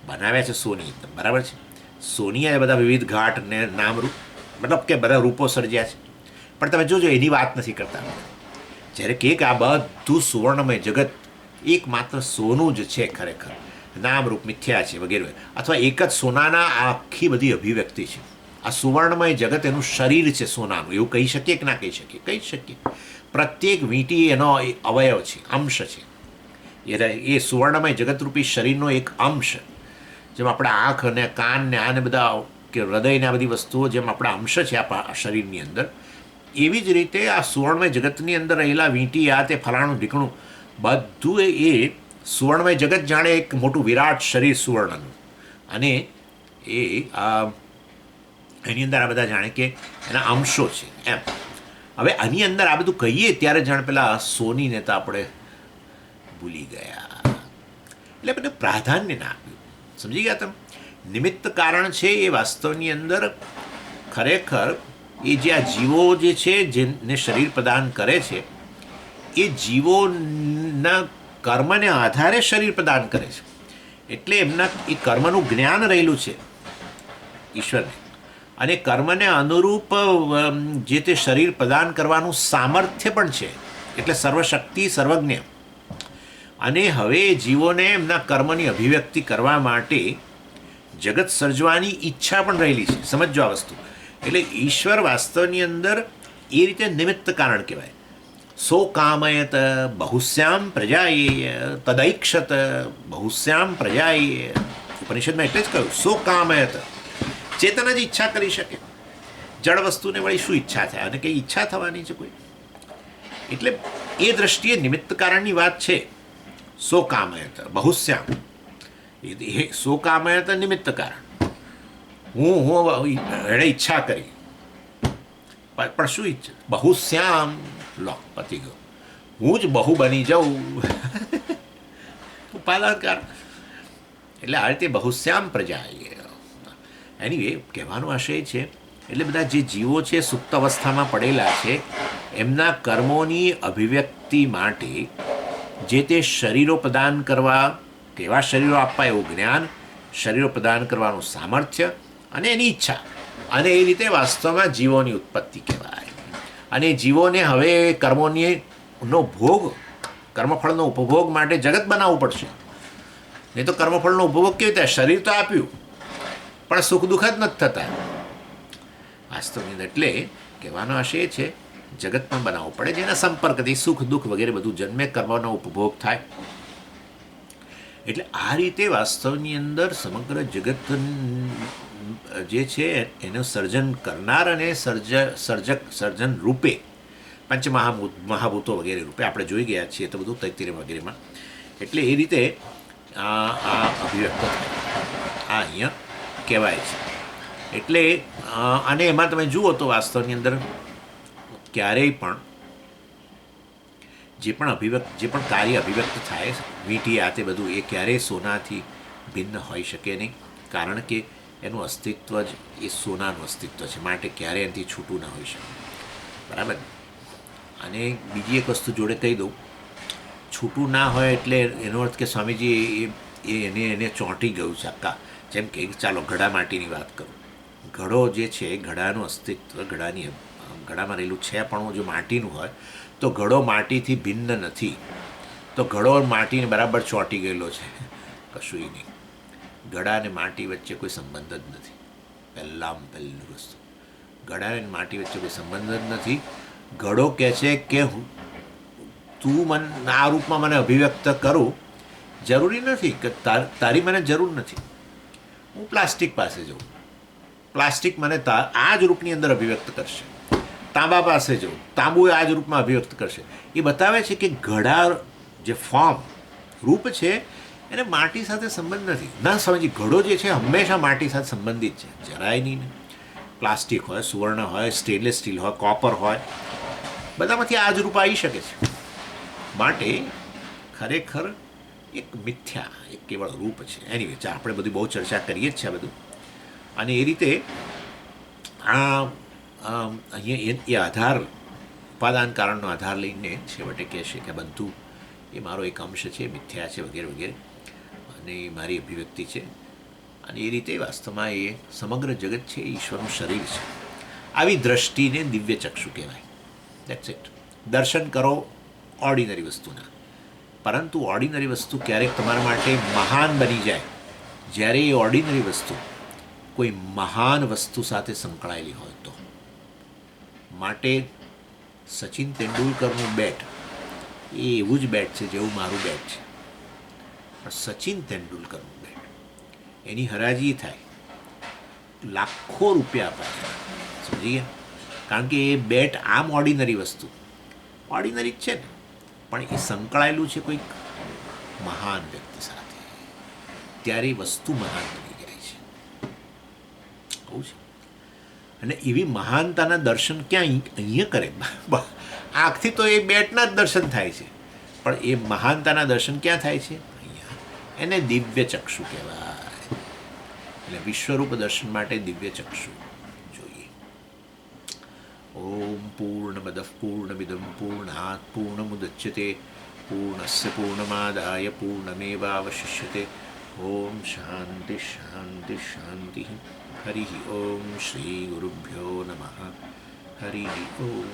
બનાવ્યા છે સોની, બરાબર છે, સોની આ બધા વિવિધ ઘાટ ને નામરૂપ, મતલબ કે બધા રૂપો સર્જ્યા છે. પણ તમે જોજો એની વાત નથી કરતા. જ્યારે કે આ બધું સુવર્ણમય જગત એકમાત્ર સોનું જ છે ખરેખર, નામરૂપ મિથ્યા છે વગેરે, અથવા એક જ સોનાના આખી બધી અભિવ્યક્તિ છે. આ સુવર્ણમય જગત એનું શરીર છે સોનાનું, એવું કહી શકીએ કે ના કહી શકીએ? કહી શકીએ. પ્રત્યેક વીંટી એનો અવયવ છે, અંશ છે. એ સુવર્ણમય જગતરૂપી શરીરનો એક અંશ. જેમ આપણા આંખ અને કાન ને આને બધા કે હૃદયને આ બધી વસ્તુઓ જેમ આપણા અંશ છે આપણા શરીરની અંદર, એવી જ રીતે આ સુવર્ણમય જગતની અંદર રહેલા વીંટી, આ તે ફલાણું ઢીકણું બધું એ સુવર્ણમય જગત જાણે એક મોટું વિરાટ શરીર સુવર્ણનું, અને એ એની અંદર આ બધા જાણે કે એના અંશો છે એમ. હવે આની અંદર આ બધું કહીએ ત્યારે જાણે પેલા સોનીને તો આપણે ભૂલી ગયા, એટલે બધું પ્રાધાન્ય ના આપ્યું. સમજી ગયા તમે? નિમિત્ત કારણ છે એ વાસ્તવની અંદર ખરેખર એ જે આ જીવો જે છે જેને શરીર પ્રદાન કરે છે, એ જીવોના કર્મને આધારે શરીર પ્રદાન કરે છે. એટલે એમના એ કર્મનું જ્ઞાન રહેલું છે ઈશ્વરને, અને કર્મને અનુરૂપ જે તે શરીર પ્રદાન કરવાનું સામર્થ્ય પણ છે. એટલે સર્વશક્તિ, સર્વજ્ઞ. અને હવે જીવોને એમના કર્મની અભિવ્યક્તિ કરવા માટે જગત સર્જવાની ઈચ્છા પણ રહેલી છે. સમજો આ વસ્તુ. એટલે ઈશ્વર વાસ્તવની અંદર એ રીતે નિમિત્ત કારણ કહેવાય. સો કામયત બહુશ્યામ પ્રજાએ તદૈક્ષત બહુશ્યામ પ્રજાએ. ઉપનિષદમાં એટલે જ કહ્યું સો કામયત. ચેતન જ ઈચ્છા કરી શકે. જળ વસ્તુને વળી શું ઈચ્છા થાય? અને કંઈ ઈચ્છા થવાની છે કોઈ? એટલે એ દ્રષ્ટિએ નિમિત્ત કારણની વાત છે. સો કામયત બહુશ્યામ. એ સો કામયત નિમિત્ત કારણ. હું એણે ઈચ્છા કરી, પણ શું ઈચ્છા? બહુશ્યામ. લો પતી ગયો. હું જ બહુ બની જાઉં. ઉપાદાનકાર. એટલે આ રીતે બહુશ્યામ પ્રજા. એનીવે કહેવાનો આશય છે, એટલે બધા જે જીવો છે સુપ્ત અવસ્થામાં પડેલા છે એમના કર્મોની અભિવ્યક્તિ માટે જે તે શરીરો પ્રદાન કરવા, કેવા શરીરો આપવા એવું જ્ઞાન, શરીરો પ્રદાન કરવાનું સામર્થ્ય અને એની ઈચ્છા, અને એ રીતે વાસ્તવમાં જીવોની ઉત્પત્તિ કહેવાય. અને જીવોને હવે કર્મોનો ભોગ, કર્મફળનો ઉપભોગ માટે જગત બનાવવું પડશે. નહીં તો કર્મફળનો ઉપભોગ કેવી રીતે? શરીર તો આપ્યું પણ સુખ દુઃખ જ નથી થતા વાસ્તવની. એટલે કહેવાનો આશય છે જગત પણ બનાવવું પડે, જેના સંપર્કથી સુખ દુઃખ વગેરે બધું જન્મે, કર્મનો ઉપભોગ થાય. એટલે આ રીતે વાસ્તવની અંદર સમગ્ર જગત જે છે એનું સર્જન કરનાર અને સર્જન રૂપે મહાભૂતો વગેરે રૂપે આપણે જોઈ ગયા છીએ તો બધું તૈત્તિરીય વગેરેમાં. એટલે એ રીતે આ અભિવ્યક્ત થાય, આ અહીંયા કહેવાય છે. એટલે અને એમાં તમે જુઓ તો વાસ્તવની અંદર ક્યારેય પણ જે પણ કાર્ય અભિવ્યક્ત થાય, મીઠી આ તે બધું, એ ક્યારેય સોનાથી ભિન્ન હોઈ શકે નહીં. કારણ કે એનું અસ્તિત્વ જ એ સોનાનું અસ્તિત્વ છે, માટે ક્યારેય એનાથી છૂટું ના હોઈ શકે. બરાબર. અને બીજી એક વસ્તુ જોડે કહી દઉં, છૂટું ના હોય એટલે એનો અર્થ કે સ્વામીજી એને ચોંટી ગયું છે આખા. જેમ કે ચાલો ઘડા માટીની વાત કરું. ઘડો જે છે, ઘડાનું અસ્તિત્વ, ઘડામાં રહેલું છે પણ જો માટીનું હોય તો ઘડો માટીથી ભિન્ન નથી. તો ઘડો માટીને બરાબર ચોંટી ગયેલો છે, કશું નહીં. ઘડા અને માટી વચ્ચે કોઈ સંબંધ જ નથી. પહેલી વસ્તુ, ઘડા અને માટી વચ્ચે કોઈ સંબંધ જ નથી. ઘડો કહે છે કે તું આ રૂપમાં મને અભિવ્યક્ત કરું, જરૂરી નથી કે તારી મને જરૂર નથી. હું પ્લાસ્ટિક પાસે જાઉં, પ્લાસ્ટિક મને આ જ રૂપની અંદર અભિવ્યક્ત કરશે. તાંબા પાસે જાઉં, તાંબુ આ જ રૂપમાં અભિવ્યક્ત કરશે. એ બતાવે છે કે ઘડા જે ફોર્મ રૂપ છે એને માટી સાથે સંબંધ નથી. ના સમજી, ઘડો જે છે હંમેશા માટી સાથે સંબંધિત છે, જરાય નહીં. પ્લાસ્ટિક હોય, સુવર્ણ હોય, સ્ટેનલેસ સ્ટીલ હોય, કોપર હોય, બધામાંથી આ જ રૂપ આવી શકે છે. માટે ખરેખર એક મિથ્યા, એક કેવળ રૂપ છે. એની વચ્ચે આપણે બધી બહુ ચર્ચા કરીએ જ છે આ બધું. અને એ રીતે અહીંયા એ આધાર, ઉપાદાન કારણનો આધાર લઈને છેવટે કહેશે કે બધું એ મારો એક અંશ છે, મિથ્યા છે વગેરે વગેરે, અને એ મારી અભિવ્યક્તિ છે. અને એ રીતે વાસ્તવમાં એ સમગ્ર જગત છે એ ઈશ્વરનું શરીર છે. આવી દ્રષ્ટિને દિવ્ય ચક્ષુ કહેવાય. That's it. દર્શન કરો ઓર્ડિનરી વસ્તુના, પરંતુ ઓર્ડિનરી વસ્તુ ક્યારેક તમારા માટે મહાન બની જાય જ્યારે એ ઓર્ડિનરી વસ્તુ કોઈ મહાન વસ્તુ સાથે સંકળાયેલી હોય તો. માટે સચિન તેંડુલકરનું બેટ એ એવું જ બેટ છે જેવું મારું બેટ છે. પણ સચિન તેંડુલકરનું બેટ, એની હરાજી થાય, લાખો રૂપિયા અપાય, સમજી ગયા? કારણ કે એ બેટ આમ ઓર્ડિનરી વસ્તુ, ઓર્ડિનરી જ છે ને, પણ એ સંકળાયેલું છે કોઈક મહાન વ્યક્તિ સાથે, ત્યારે વસ્તુ મહાન બની જાય છે. કહું છે. અને એવી મહાનતાના દર્શન ક્યાં અહીંયા કરે? આંખથી તો એ બેટના જ દર્શન થાય છે, પણ એ મહાનતાના દર્શન ક્યાં થાય છે? અહીંયા. એને દિવ્ય ચક્ષુ કહેવાય. એટલે વિશ્વરૂપ દર્શન માટે દિવ્ય ચક્ષુ જોઈએ. ઓમ પૂર્ણમદ પૂર્ણમિદમ પૂર્ણાત પૂર્ણમુદચ્યતે પૂર્ણસ્ય પૂર્ણમાદાય પૂર્ણમેવાવશિષ્યતે. ઓમ શાંતિ શાંતિ શાંતિ. હરિ ઓમ શ્રી ગુરુભ્યો નમઃ. હરિ ઓમ.